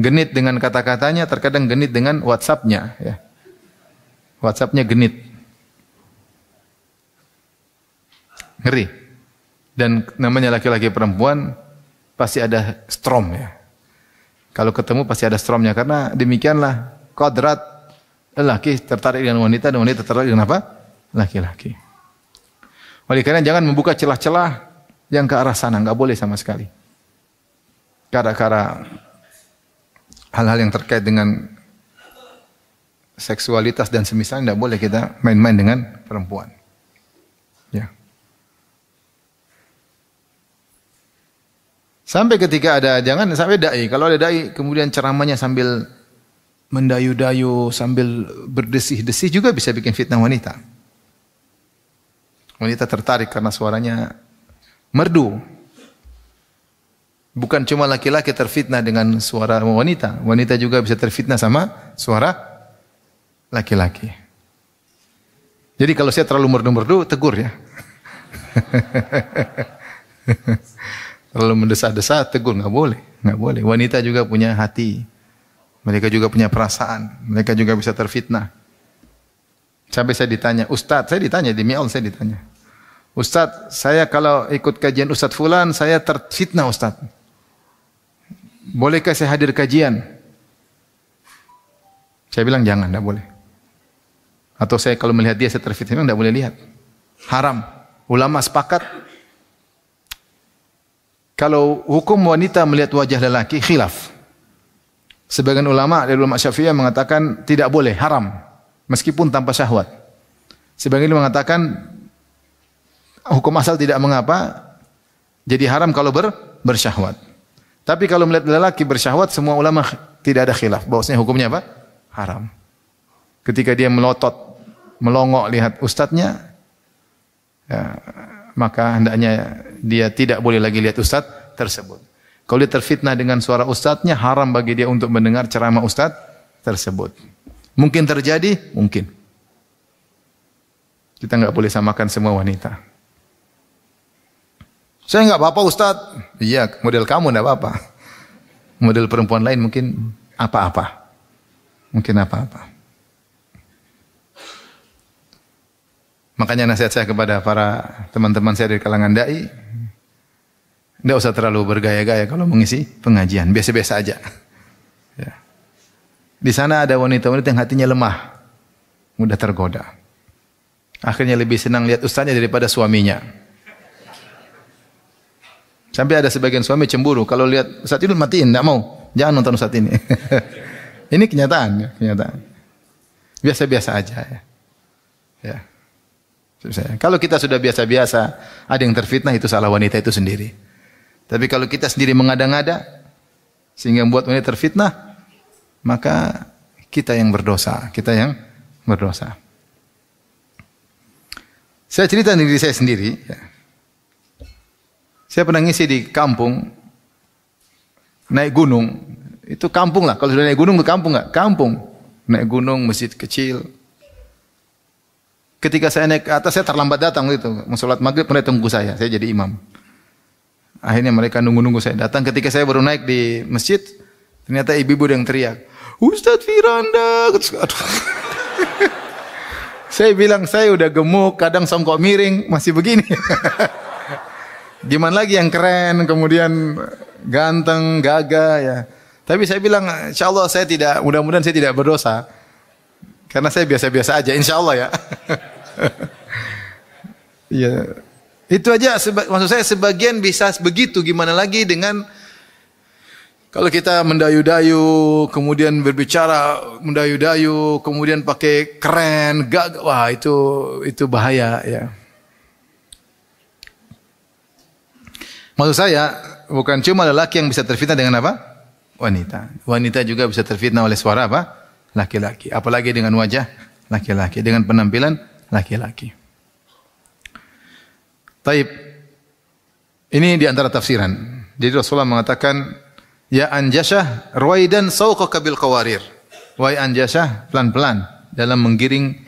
[SPEAKER 1] Genit dengan kata-katanya, terkadang genit dengan WhatsApp-nya. Ya. WhatsApp-nya genit. Ngeri. Dan namanya laki-laki perempuan pasti ada strom ya. Kalau ketemu pasti ada stromnya, karena demikianlah kodrat lelaki tertarik dengan wanita dan wanita tertarik dengan apa? Laki-laki. Oleh karena jangan membuka celah-celah yang ke arah sana, enggak boleh sama sekali. Gara-gara hal-hal yang terkait dengan seksualitas dan semisalnya, enggak boleh kita main-main dengan perempuan. Ya. Sampai ketika ada, jangan sampai dai, kalau ada dai kemudian ceramahnya sambil mendayu-dayu, sambil berdesih-desih juga bisa bikin fitnah wanita. Wanita tertarik karena suaranya merdu. Bukan cuma laki-laki terfitnah dengan suara wanita, wanita juga bisa terfitnah sama suara laki-laki. Jadi kalau saya terlalu merdu-merdu, tegur ya. Kalau mendesak-desak tegur nggak boleh, nggak boleh. Wanita juga punya hati, mereka juga punya perasaan, mereka juga bisa terfitnah. Sampai saya ditanya, Ustadz, saya ditanya di Mi'al, saya ditanya, Ustadz, saya kalau ikut kajian Ustadz Fulan, saya terfitnah Ustadz. Bolehkah saya hadir kajian? Saya bilang jangan, tidak boleh. Atau saya kalau melihat dia saya terfitnah, tidak boleh lihat. Haram. Ulama sepakat. Kalau hukum wanita melihat wajah lelaki, khilaf. Sebagian ulama dari ulama Syafi'iyah mengatakan tidak boleh, haram. Meskipun tanpa syahwat. Sebagian mengatakan hukum asal tidak mengapa, jadi haram kalau bersyahwat. Tapi kalau melihat lelaki bersyahwat, semua ulama tidak ada khilaf. Bahwasanya hukumnya apa? Haram. Ketika dia melotot, melongok lihat ustadznya, ya, maka hendaknya dia tidak boleh lagi lihat ustadz tersebut. Kalau dia terfitnah dengan suara ustadznya, haram bagi dia untuk mendengar ceramah ustadz tersebut. Mungkin terjadi, mungkin. Kita nggak boleh samakan semua wanita. Saya nggak apa-apa ustadz. Iya, model kamu nggak apa-apa. Model perempuan lain mungkin apa-apa. Mungkin apa-apa. Makanya nasihat saya kepada para teman-teman saya dari kalangan dai, tidak usah terlalu bergaya-gaya kalau mengisi pengajian, biasa-biasa aja. Ya. Di sana ada wanita-wanita yang hatinya lemah, mudah tergoda. Akhirnya lebih senang lihat ustaznya daripada suaminya. Sampai ada sebagian suami cemburu kalau lihat ustaz itu matiin, tidak mau, jangan nonton ustaz ini. Ini kenyataan, ya, kenyataan. Biasa-biasa aja ya. Ya. Kalau kita sudah biasa-biasa, ada yang terfitnah, itu salah wanita itu sendiri. Tapi kalau kita sendiri mengada-ngada sehingga membuat wanita terfitnah, maka kita yang berdosa, kita yang berdosa. Saya cerita diri saya sendiri. Ya. Saya pernah ngisi di kampung, naik gunung. Itu kampung lah. Kalau sudah naik gunung itu kampung nggak? Kampung. Naik gunung, masjid kecil. Ketika saya naik ke atas, saya terlambat datang gitu. Mau sholat maghrib, mereka tunggu saya jadi imam. Akhirnya mereka nunggu-nunggu saya datang. Ketika saya baru naik di masjid, ternyata ibu-ibu yang teriak, Ustadz Firanda. Aduh. Saya bilang, saya udah gemuk, kadang songkok miring, masih begini. Gimana lagi yang keren, kemudian ganteng, gagah ya. Tapi saya bilang, insya Allah saya tidak, mudah-mudahan saya tidak berdosa. Karena saya biasa-biasa aja, insya Allah ya. Ya, itu aja. Maksud saya sebagian bisa begitu. Gimana lagi dengan kalau kita mendayu-dayu, kemudian berbicara mendayu-dayu, kemudian pakai keren, gagah, wah itu bahaya ya. Maksud saya bukan cuma lelaki yang bisa terfitnah dengan apa? Wanita. Wanita juga bisa terfitnah oleh suara apa? Laki-laki. Apalagi dengan wajah laki-laki, dengan penampilan laki-laki. Taib. Ini di antara tafsiran. Jadi Rasulullah mengatakan, ya Anjasyah, ruwaidan sauqaka bil qawarir. Wahai Anjasyah, pelan-pelan dalam menggiring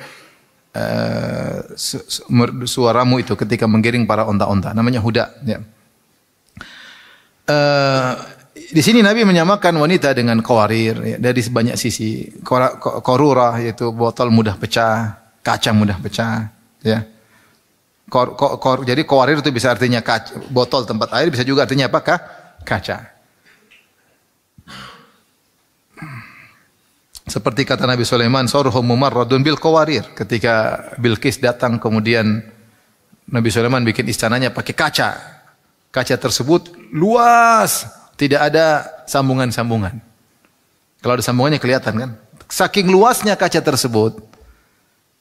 [SPEAKER 1] suaramu itu ketika menggiring para onta-onta. Namanya huda. Ya. Di sini Nabi menyamakan wanita dengan qawarir ya, dari sebanyak sisi. Qarurah yaitu botol mudah pecah, kaca mudah pecah, ya. Jadi qawarir itu bisa artinya kaca, botol tempat air, bisa juga artinya apa? Kaca. Seperti kata Nabi Sulaiman, sarhum mumarradun bil qawarir. Ketika Bilqis datang kemudian Nabi Sulaiman bikin istananya pakai kaca. Kaca tersebut luas. Tidak ada sambungan-sambungan. Kalau ada sambungannya kelihatan kan? Saking luasnya kaca tersebut,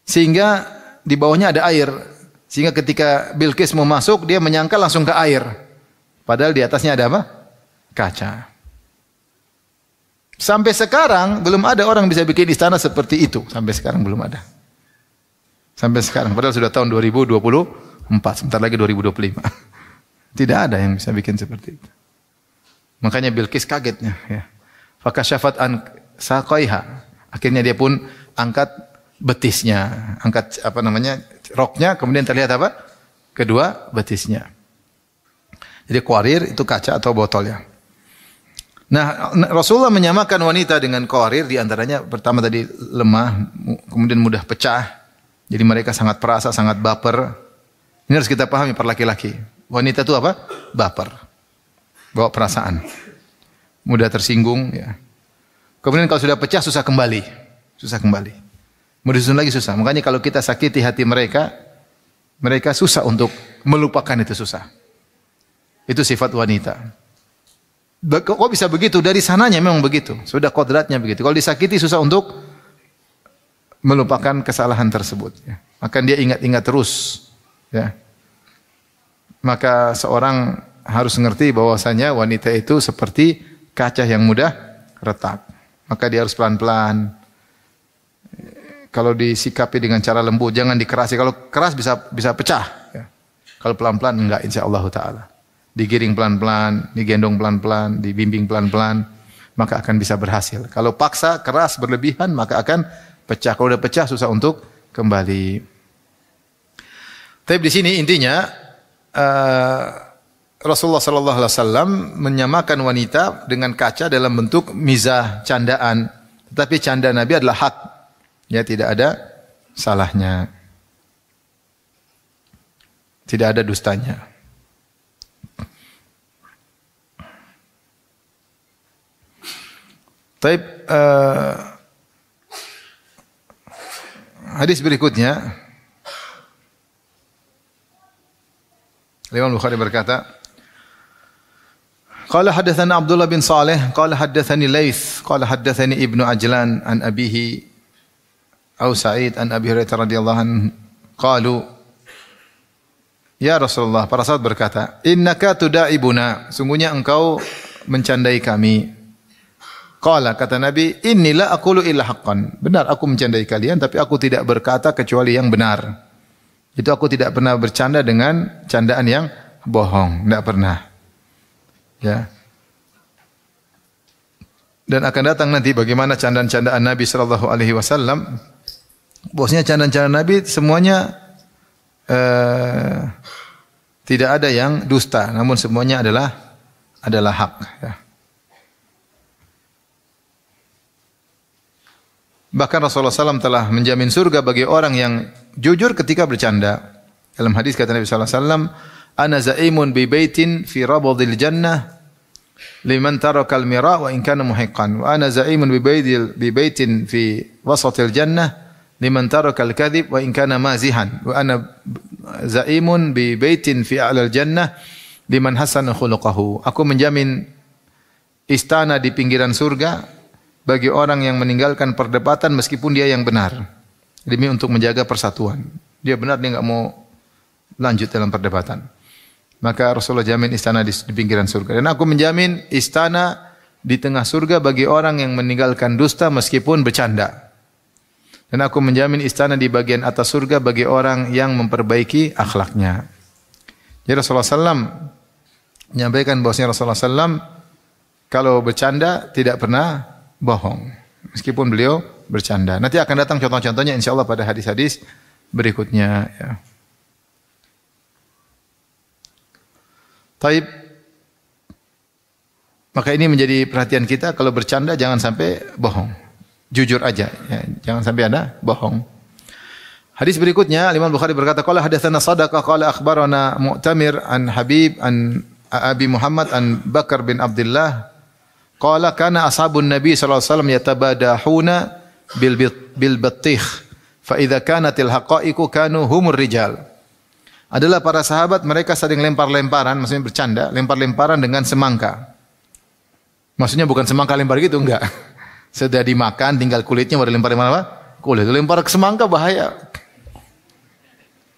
[SPEAKER 1] sehingga di bawahnya ada air. Sehingga ketika Bilqis mau masuk, dia menyangkal langsung ke air. Padahal di atasnya ada apa? Kaca. Sampai sekarang belum ada orang bisa bikin istana seperti itu. Sampai sekarang belum ada. Sampai sekarang. Padahal sudah tahun 2024. Sebentar lagi 2025. Tidak ada yang bisa bikin seperti itu. Makanya Bilqis kagetnya ya. Fakasyafat an saqaiha. Akhirnya dia pun angkat betisnya, angkat roknya, kemudian terlihat apa? kedua betisnya. Jadi qarir itu kaca atau botol ya. Nah, Rasulullah menyamakan wanita dengan qarir, di antaranya pertama tadi lemah, kemudian mudah pecah. Jadi mereka sangat perasa, sangat baper. Ini harus kita pahami para laki-laki. Wanita itu apa? Baper. Bawa perasaan. Mudah tersinggung ya. Kemudian kalau sudah pecah susah kembali. Susah kembali. Mau disusun lagi susah. Makanya kalau kita sakiti hati mereka, mereka susah untuk melupakan itu, susah. Itu sifat wanita. Kok bisa begitu? Dari sananya memang begitu. Sudah kodratnya begitu. Kalau disakiti susah untuk melupakan kesalahan tersebut. Ya. Maka dia ingat-ingat terus. Ya. Maka seorang harus mengerti bahwasanya wanita itu seperti kaca yang mudah retak. Maka dia harus pelan-pelan. Kalau disikapi dengan cara lembut, jangan dikerasi. Kalau keras bisa pecah. Ya. Kalau pelan-pelan enggak, insyaallah taala. Digiring pelan-pelan, digendong pelan-pelan, dibimbing pelan-pelan, maka akan bisa berhasil. Kalau paksa, keras, berlebihan, maka akan pecah. Kalau udah pecah, susah untuk kembali. Tapi di sini intinya Rasulullah sallallahu alaihi wasallam menyamakan wanita dengan kaca dalam bentuk mizah, candaan. Tetapi canda Nabi adalah hak. Ya, tidak ada salahnya. Tidak ada dustanya. Taib, hadis berikutnya, Imam Bukhari berkata, qala hadatsana Abdullah bin Saleh, qala hadatsani Laits, qala hadatsani Ibnu Ajlan an abihi au Sa'id an Abi Hurairah radhiyallahu anhu qalu ya Rasulullah, para sahabat berkata, innaka tudaibuna, sungguhnya engkau mencandai kami. Qala, kata Nabi, inilah aqulu illa haqqan. Benar, aku mencandai kalian, tapi aku tidak berkata kecuali yang benar. Itu aku tidak pernah bercanda dengan candaan yang bohong, tidak pernah. Ya. Dan akan datang nanti bagaimana candaan-candaan Nabi sallallahu alaihi wasallam. Bosnya candaan-candaan Nabi semuanya tidak ada yang dusta, namun semuanya adalah hak. Ya. Bahkan Rasulullah SAW telah menjamin surga bagi orang yang jujur ketika bercanda. Dalam hadis kata Nabi SAW, ana zaimun bi baitin fi rabadil jannah liman taraka al-mira wa in kana muhiqqan. Wa ana zaimun bi baitin fi wasatil jannah liman taraka al-kadhib wa in kana mazihan. Wa ana zaimun bi baitin fi a'lal jannah liman hasana khuluquhu. Aku menjamin istana di pinggiran surga bagi orang yang meninggalkan perdebatan meskipun dia yang benar, demi untuk menjaga persatuan. Dia benar, dia enggak mau lanjut dalam perdebatan. Maka Rasulullah jamin istana di pinggiran surga. Dan aku menjamin istana di tengah surga bagi orang yang meninggalkan dusta meskipun bercanda. Dan aku menjamin istana di bagian atas surga bagi orang yang memperbaiki akhlaknya. Jadi Rasulullah SAW menyampaikan bahwasanya Rasulullah SAW kalau bercanda tidak pernah bohong, meskipun beliau bercanda. Nanti akan datang contoh-contohnya insyaallah pada hadis-hadis berikutnya. Ya. Taib. Maka ini menjadi perhatian kita, kalau bercanda jangan sampai bohong. Jujur aja, ya. Jangan sampai ada bohong. Hadis berikutnya, Imam Bukhari berkata, qala hadatsana Sadaqah qala akhbarana Mu'tamir an Habib an Abi Muhammad an Bakar bin Abdullah qala kana ashabun Nabi sallallahu alaihi wasallam yatabadahuna bil batikh fa idza kanatil haqa'iqu kanu humur rijal. Adalah para sahabat, mereka saling lempar-lemparan, maksudnya bercanda, lempar-lemparan dengan semangka. Maksudnya bukan semangka lempar gitu, enggak. Sudah dimakan tinggal kulitnya baru lempar apa? Kulit. Lempar ke semangka bahaya.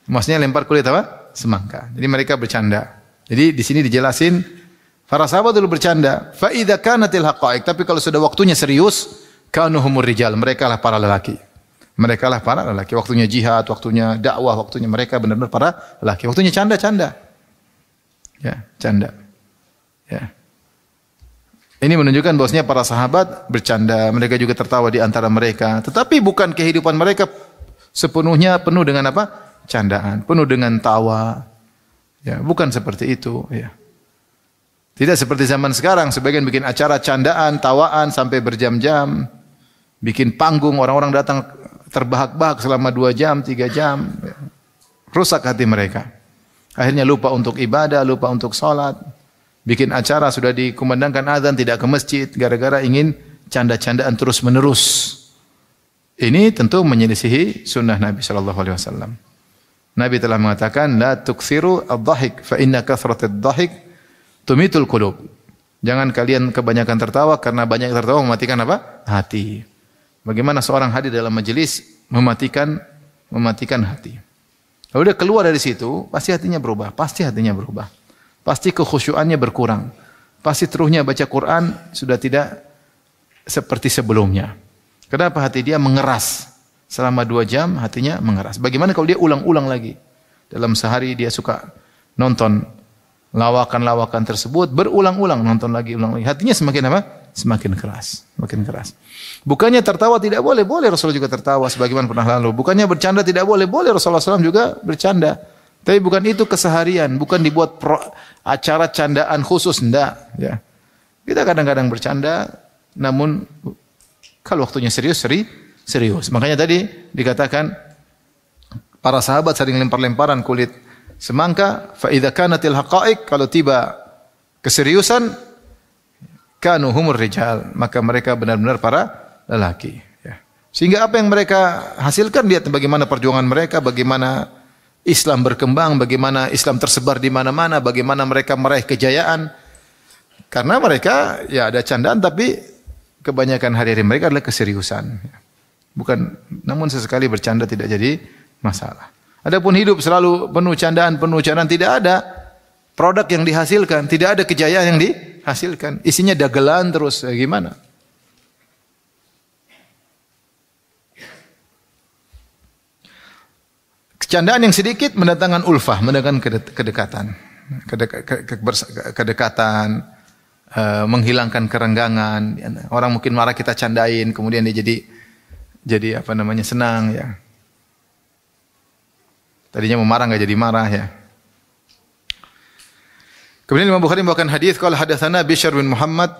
[SPEAKER 1] Maksudnya lempar kulit apa? Semangka. Jadi mereka bercanda. Jadi di sini dijelasin para sahabat dulu bercanda. Fa idza kanatil haqa'iq, tapi kalau sudah waktunya serius, kanu humur rijal, mereka lah para lelaki. Mereka lah para lelaki. Waktunya jihad, waktunya dakwah, waktunya mereka benar-benar para lelaki. Waktunya canda-canda. Ya, canda. Ya. Ini menunjukkan bahwasanya para sahabat bercanda, mereka juga tertawa di antara mereka. Tetapi bukan kehidupan mereka sepenuhnya penuh dengan apa? Candaan, penuh dengan tawa. Ya, bukan seperti itu, ya. Tidak seperti zaman sekarang, sebagian bikin acara candaan, tawaan sampai berjam-jam, bikin panggung, orang-orang datang terbahak-bahak selama 2 jam, 3 jam. Ya. Rusak hati mereka. Akhirnya lupa untuk ibadah, lupa untuk salat. Bikin acara sudah dikumandangkan azan tidak ke masjid gara-gara ingin canda-candaan terus-menerus. Ini tentu menyelisihi sunnah Nabi sallallahu alaihi wasallam. Nabi telah mengatakan la tuksiru ad-dhahik fa inna kathrata ad-dhahik tumitul qulub. Jangan kalian kebanyakan tertawa karena banyak tertawa mematikan apa? Hati. Bagaimana seorang hadir dalam majelis mematikan hati. Kalau dia keluar dari situ, pasti hatinya berubah, pasti hatinya berubah. Pasti kekhusyuannya berkurang. Pasti terusnya baca Quran sudah tidak seperti sebelumnya. Kenapa hati dia mengeras? Selama 2 jam hatinya mengeras. Bagaimana kalau dia ulang-ulang lagi? Dalam sehari dia suka nonton lawakan-lawakan tersebut, berulang-ulang nonton lagi, ulang lagi. Hatinya semakin apa? Semakin keras, semakin keras. Bukannya tertawa tidak boleh, boleh Rasulullah juga tertawa sebagaimana pernah lalu. Bukannya bercanda tidak boleh, boleh Rasulullah SAW juga bercanda. Tapi bukan itu keseharian, bukan dibuat acara candaan khusus, enggak. Ya. Kita kadang-kadang bercanda, namun kalau waktunya serius. Makanya tadi dikatakan para sahabat saling lempar-lemparan kulit semangka. Fa idza kanatil haqa'iq, kalau tiba keseriusan, kanu humur rijal, maka mereka benar-benar para lelaki. Ya. Sehingga apa yang mereka hasilkan, lihat bagaimana perjuangan mereka, bagaimana Islam berkembang, bagaimana Islam tersebar di mana-mana, bagaimana mereka meraih kejayaan. Karena mereka ya ada candaan, tapi kebanyakan hari-hari mereka adalah keseriusan. Bukan, namun sesekali bercanda tidak jadi masalah. Adapun hidup selalu penuh candaan, tidak ada produk yang dihasilkan, tidak ada kejayaan yang dihasilkan. Isinya dagelan terus, gimana? Kecandaan yang sedikit mendatangkan ulfah, mendatangkan kedekatan. Kedekatan, menghilangkan kerenggangan. Orang mungkin marah kita candain, kemudian dia jadi apa namanya, senang ya. Tadinya mau marah enggak jadi marah ya. Kemudian Imam Bukhari membawakan hadis, qala hadatsana Bishr bin Muhammad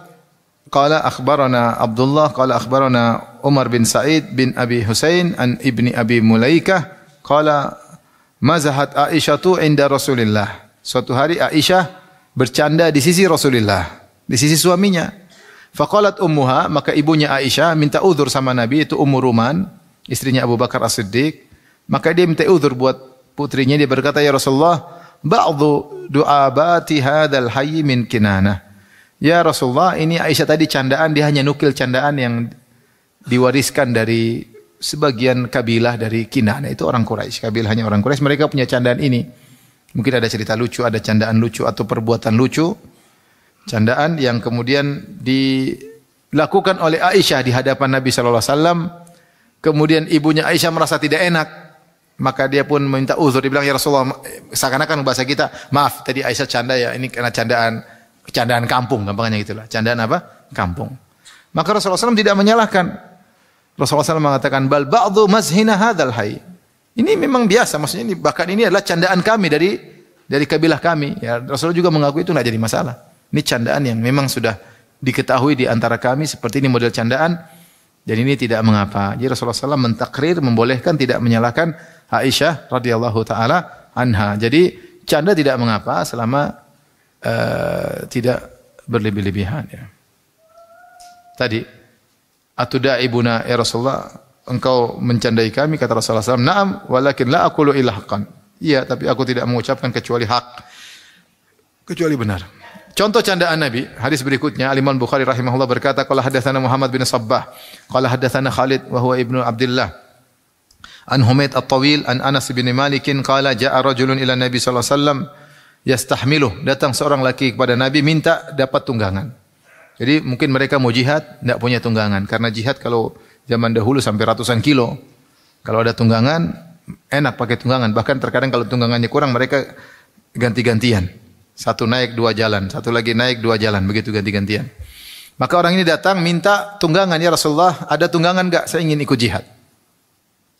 [SPEAKER 1] qala akhbarana Abdullah qala akhbarana Umar bin Sa'id bin Abi Husain an ibni Abi Mulaikah qala mazahat Aisyatu inda Rasulillah. Suatu hari Aisyah bercanda di sisi Rasulullah, di sisi suaminya. Faqalat ummuha, maka ibunya Aisyah minta uzur sama Nabi, itu Ummu Ruman, istrinya Abu Bakar As-Siddiq. Maka dia minta uzur buat putrinya, dia berkata, ya Rasulullah, ba'dhu du'abati hadzal hayy min Kinanah. Ya Rasulullah, ini Aisyah tadi candaan, dia hanya nukil candaan yang diwariskan dari sebagian kabilah dari Kinanah, itu orang Quraisy, kabilahnya orang Quraisy, mereka punya candaan ini. Mungkin ada cerita lucu, ada candaan lucu atau perbuatan lucu. Candaan yang kemudian dilakukan oleh Aisyah di hadapan Nabi sallallahu alaihi wasallam. Kemudian ibunya Aisyah merasa tidak enak, maka dia pun minta uzur. Dia bilang, ya Rasulullah, seakan-akan bahasa kita, maaf tadi Aisyah canda ya, ini karena candaan kampung, gampangnya gitulah. Candaan apa? Kampung. Maka Rasulullah SAW tidak menyalahkan. Rasulullah SAW mengatakan, bal ba'dhu mazhina hadzal hayy. Ini memang biasa, maksudnya bahkan ini adalah candaan kami dari kabilah kami. Ya, Rasulullah juga mengaku itu tidak jadi masalah. Ini candaan yang memang sudah diketahui di antara kami, seperti ini model candaan, dan ini tidak mengapa. Jadi Rasulullah SAW mentakrir, membolehkan, tidak menyalahkan Aisyah radhiyallahu taala anha. Jadi canda tidak mengapa selama tidak berlebih-lebihan. Ya. Tadi, atuda'ibuna ya Rasulullah, engkau mencandai kami, kata Rasulullah SAW, na'am, walakin la aqulu illa haqqan. Iya, tapi aku tidak mengucapkan kecuali hak, kecuali benar. Contoh candaan Nabi, hadis berikutnya, Al-Imam Bukhari rahimahullah berkata, qala hadatsana Muhammad bin Sabbah, qala hadatsana Khalid wa huwa ibnu Abdullah, an Humaid At-Tawil, an Anas bin Malik, qala jaa rajulun ila Nabi sallallahu alaihi wasallam yastahmiluh, datang seorang laki kepada Nabi minta dapat tunggangan. Jadi mungkin mereka mau jihad, tidak punya tunggangan, karena jihad kalau zaman dahulu sampai ratusan kilo. Kalau ada tunggangan, enak pakai tunggangan, bahkan terkadang kalau tunggangannya kurang mereka ganti-gantian. Satu naik 2 jalan, satu lagi naik 2 jalan, begitu ganti-gantian. Maka orang ini datang minta tunggangan, ya Rasulullah, ada tunggangan enggak? Saya ingin ikut jihad.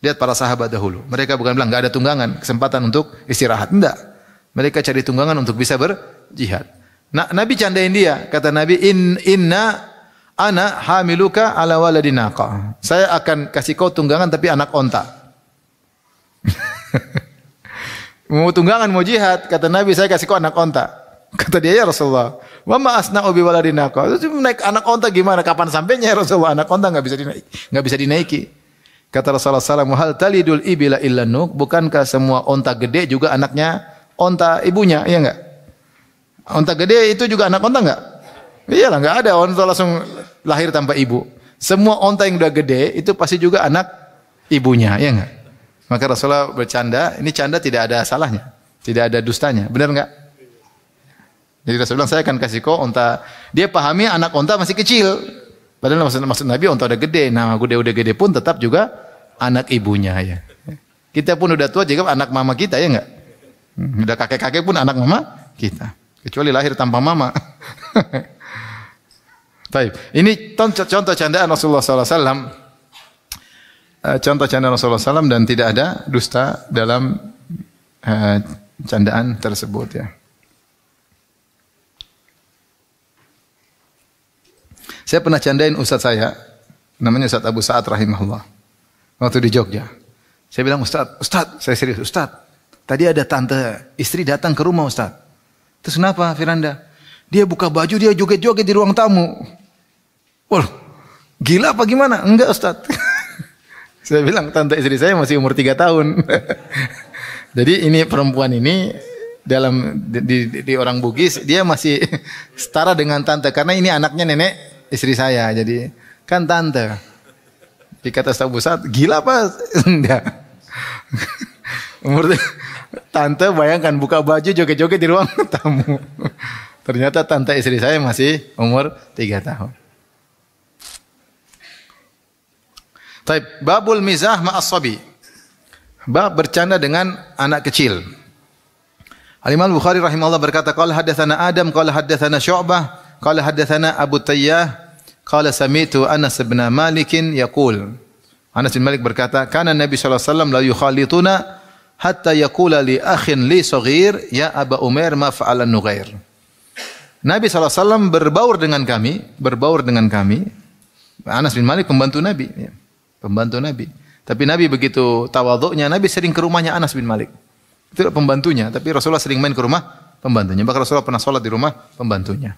[SPEAKER 1] Lihat para sahabat dahulu, mereka bukan bilang enggak ada tunggangan, kesempatan untuk istirahat, enggak. Mereka cari tunggangan untuk bisa berjihad. Nah, Nabi candain dia. Kata Nabi, inna ana hamiluka ala waladi naqa. Saya akan kasih kau tunggangan tapi anak onta. Mau tunggangan, mau jihad. Kata Nabi, saya kasih kau anak onta. Kata dia, ya Rasulullah, wa ma asna'u bi waladi naqa. Terus naik anak onta gimana? Kapan sampainya ya Rasulullah? Anak onta enggak bisa dinaiki. Kata Rasulullah SAW, hal talidul ibila illa nuk. Bukankah semua onta gede juga anaknya onta ibunya? Iya enggak? Onta gede itu juga anak onta enggak? Iyalah, enggak ada onta langsung lahir tanpa ibu. Semua onta yang udah gede itu pasti juga anak ibunya, iya enggak? Maka Rasulullah bercanda, ini canda tidak ada salahnya, tidak ada dustanya. Benar enggak? Jadi Rasulullah bilang, saya akan kasih kau onta. Dia pahami anak onta masih kecil. Padahal maksud Nabi onta udah gede. Nah, udah gede pun tetap juga anak ibunya ya. Kita pun udah tua juga anak mama kita ya enggak? Udah kakek-kakek pun anak mama kita. Kecuali lahir tanpa mama. Baik. Ini contoh candaan Rasulullah SAW. Contoh candaan Rasulullah SAW dan tidak ada dusta dalam candaan tersebut ya. Saya pernah candain ustaz saya, namanya Ustaz Abu Sa'ad rahimahullah. Waktu di Jogja. Saya bilang, Ustaz, saya serius, Ustaz. Tadi ada tante istri datang ke rumah Ustaz. Terus kenapa Firanda? Dia buka baju, dia joget-joget di ruang tamu. Wah, gila apa gimana? Enggak Ustaz. Saya bilang, tante istri saya masih umur 3 tahun. Jadi ini perempuan ini dalam di orang Bugis, dia masih setara dengan tante. Karena ini anaknya nenek istri saya. Jadi kan tante. Dikata Ustaz Abu Sa'ad, gila apa? Enggak. Umur tante bayangkan buka baju joget-joget di ruang tamu. Ternyata tante istri saya masih umur 3 tahun. Taib, babul mizah ma'as sabi. Bab bercanda dengan anak kecil. Al-Imam Bukhari rahimahullah berkata, qala haddatsana Adam, qala haddatsana Syu'bah, qala haddatsana Abu Tayyah, qala sami'tu Anas bin Malik yaqul. Anas bin Malik berkata, kana Nabi sallallahu alaihi wasallam la yukhalituna hatta yaqula li akhin li saghir ya Aba Umair ma fa'ala Nughair. Nabi sallallahu alaihi wasallam berbaur dengan kami. Anas bin Malik pembantu Nabi, ya. Pembantu Nabi. Tapi Nabi begitu tawadhu'nya, Nabi sering ke rumahnya Anas bin Malik. Itu pembantunya, tapi Rasulullah sering main ke rumah pembantunya. Bahkan Rasulullah pernah salat di rumah pembantunya.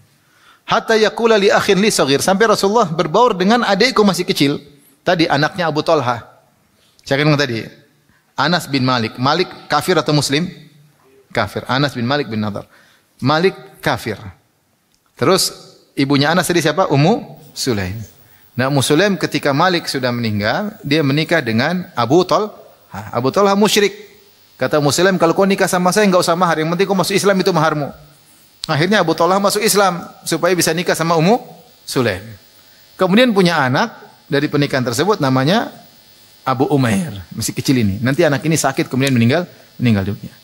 [SPEAKER 1] Hatta yaqula li akhin li saghir, sampai Rasulullah berbaur dengan adikku masih kecil. Tadi anaknya Abu Talha. Saya kan tadi Anas bin Malik. Malik kafir atau muslim? Kafir. Anas bin Malik bin Nadar. Malik kafir. Terus ibunya Anas tadi siapa? Ummu Sulaim. Nah, Ummu Sulaim ketika Malik sudah meninggal, dia menikah dengan Abu Talha. Abu Talha musyrik. Kata Ummu Sulaim, kalau kau nikah sama saya enggak usah mahar, yang penting kau masuk Islam itu maharmu. Akhirnya Abu Talha masuk Islam supaya bisa nikah sama Ummu Sulaim. Kemudian punya anak dari pernikahan tersebut namanya Abu Umair, masih kecil ini. Nanti anak ini sakit kemudian meninggal dunia.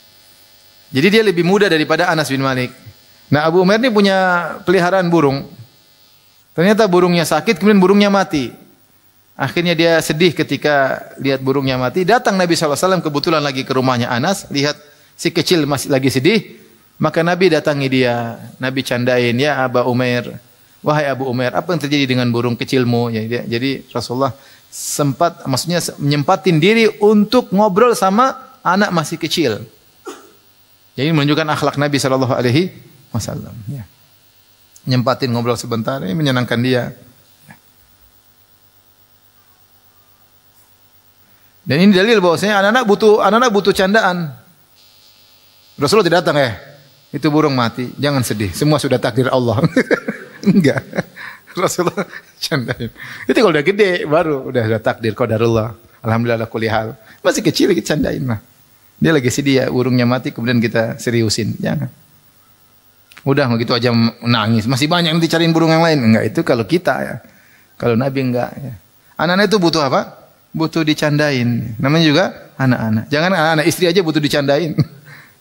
[SPEAKER 1] Jadi dia lebih muda daripada Anas bin Malik. Nah, Abu Umair ini punya peliharaan burung. Ternyata burungnya sakit, kemudian burungnya mati. Akhirnya dia sedih ketika lihat burungnya mati. Datang Nabi SAW kebetulan lagi ke rumahnya Anas, lihat si kecil masih lagi sedih. Maka Nabi datangi dia. Nabi candain, ya Aba Umair, wahai Abu Umair, apa yang terjadi dengan burung kecilmu? Jadi Rasulullah maksudnya menyempatin diri untuk ngobrol sama anak masih kecil. Jadi menunjukkan akhlak Nabi SAW. Ya. Nyempatin ngobrol sebentar, ini menyenangkan dia. Dan ini dalil bahwasanya anak-anak butuh candaan. Rasulullah tidak datang itu burung mati, jangan sedih, semua sudah takdir Allah. Enggak. Rasulullah candain. Itu kalau udah gede baru udah takdir qadarullah. Alhamdulillah kulli hal. Masih kecil kita candain mah. Dia lagi sedih ya, burungnya mati kemudian kita seriusin. Jangan. Udah begitu aja nangis. Masih banyak nanti cariin burung yang lain. Enggak, itu kalau kita ya. Kalau Nabi enggak ya. Anak-anak itu butuh apa? Butuh dicandain. Namanya juga anak-anak. Jangan anak-anak, istri aja butuh dicandain.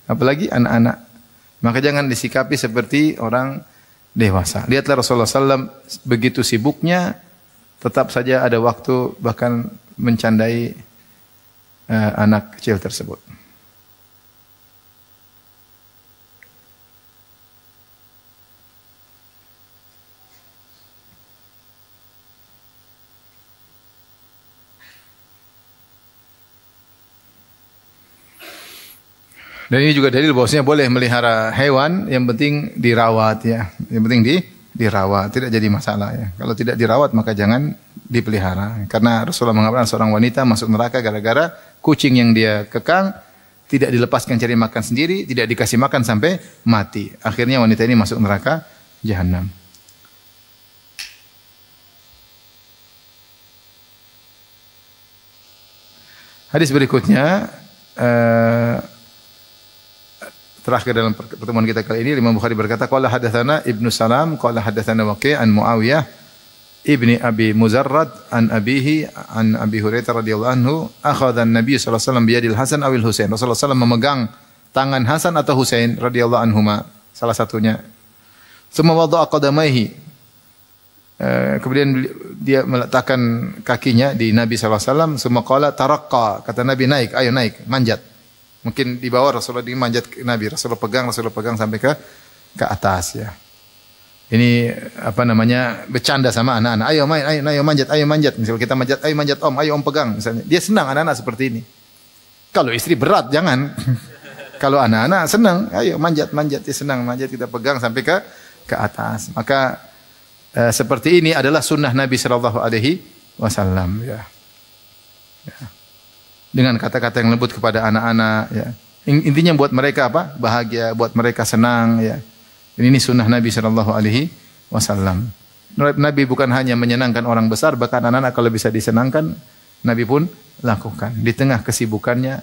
[SPEAKER 1] Apalagi anak-anak. Maka jangan disikapi seperti orang dewasa. Lihatlah Rasulullah SAW begitu sibuknya tetap saja ada waktu bahkan mencandai anak kecil tersebut. Dan ini juga dalil bahwasanya boleh melihara hewan, yang penting dirawat ya. Yang penting dirawat, tidak jadi masalah ya. Kalau tidak dirawat maka jangan dipelihara. Karena Rasulullah mengatakan seorang wanita masuk neraka gara-gara kucing yang dia kekang tidak dilepaskan cari makan sendiri, tidak dikasih makan sampai mati. Akhirnya wanita ini masuk neraka jahanam. Hadis berikutnya terakhir dalam pertemuan kita kali ini, Imam Bukhari berkata, qala hadatsana Ibnu Salam qala hadatsana Waqi' an Muawiyah ibni Abi Muzarrad an abihi an Abi Hurairah radhiyallahu anhu akhadha an-nabiy sallallahu alaihi wasallam bi yadil Hasan awil Husain. Rasulullah SAW memegang tangan Hasan atau Husain radhiyallahu anhuma, salah satunya. Summa wada'a qadamaihi. Kemudian dia meletakkan kakinya di Nabi sallallahu alaihi wasallam, summa qala taraqqa, kata Nabi naik, ayo naik, manjat. Mungkin di bawah Rasulullah dimanjat ke Nabi, Rasulullah pegang sampai ke atas ya. Ini apa namanya, bercanda sama anak-anak. Ayo main, ayo manjat. Misalnya kita manjat, ayo manjat om, ayo om pegang misalnya. Dia senang anak-anak seperti ini. Kalau istri berat jangan. Kalau anak-anak senang, ayo manjat, dia senang manjat, kita pegang sampai ke atas. Maka seperti ini adalah sunnah Nabi sallallahu alaihi wasallam ya. Dengan kata-kata yang lembut kepada anak-anak ya. Intinya buat mereka apa? Bahagia, buat mereka senang ya. Dan ini sunnah Nabi sallallahu alaihi wasallam. Nabi bukan hanya menyenangkan orang besar, bahkan anak-anak kalau bisa disenangkan, Nabi pun lakukan. Di tengah kesibukannya,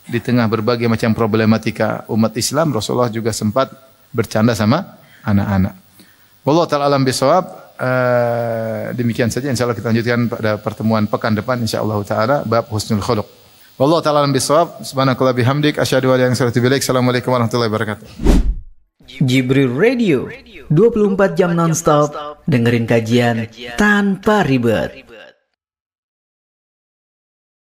[SPEAKER 1] di tengah berbagai macam problematika umat Islam, Rasulullah juga sempat bercanda sama anak-anak. Wallahu ta'ala alam bisawab. Demikian saja, insyaallah kita lanjutkan pada pertemuan pekan depan insyaallah taala bab husnul khuluq. Wallahu ta'ala alam bisawab. Subhanakallah bihamdik asyhadu an la ilaha illa anta astaghfiruka. Assalamualaikum warahmatullahi wabarakatuh.
[SPEAKER 2] Jibril Radio 24 jam nonstop dengerin kajian tanpa ribet.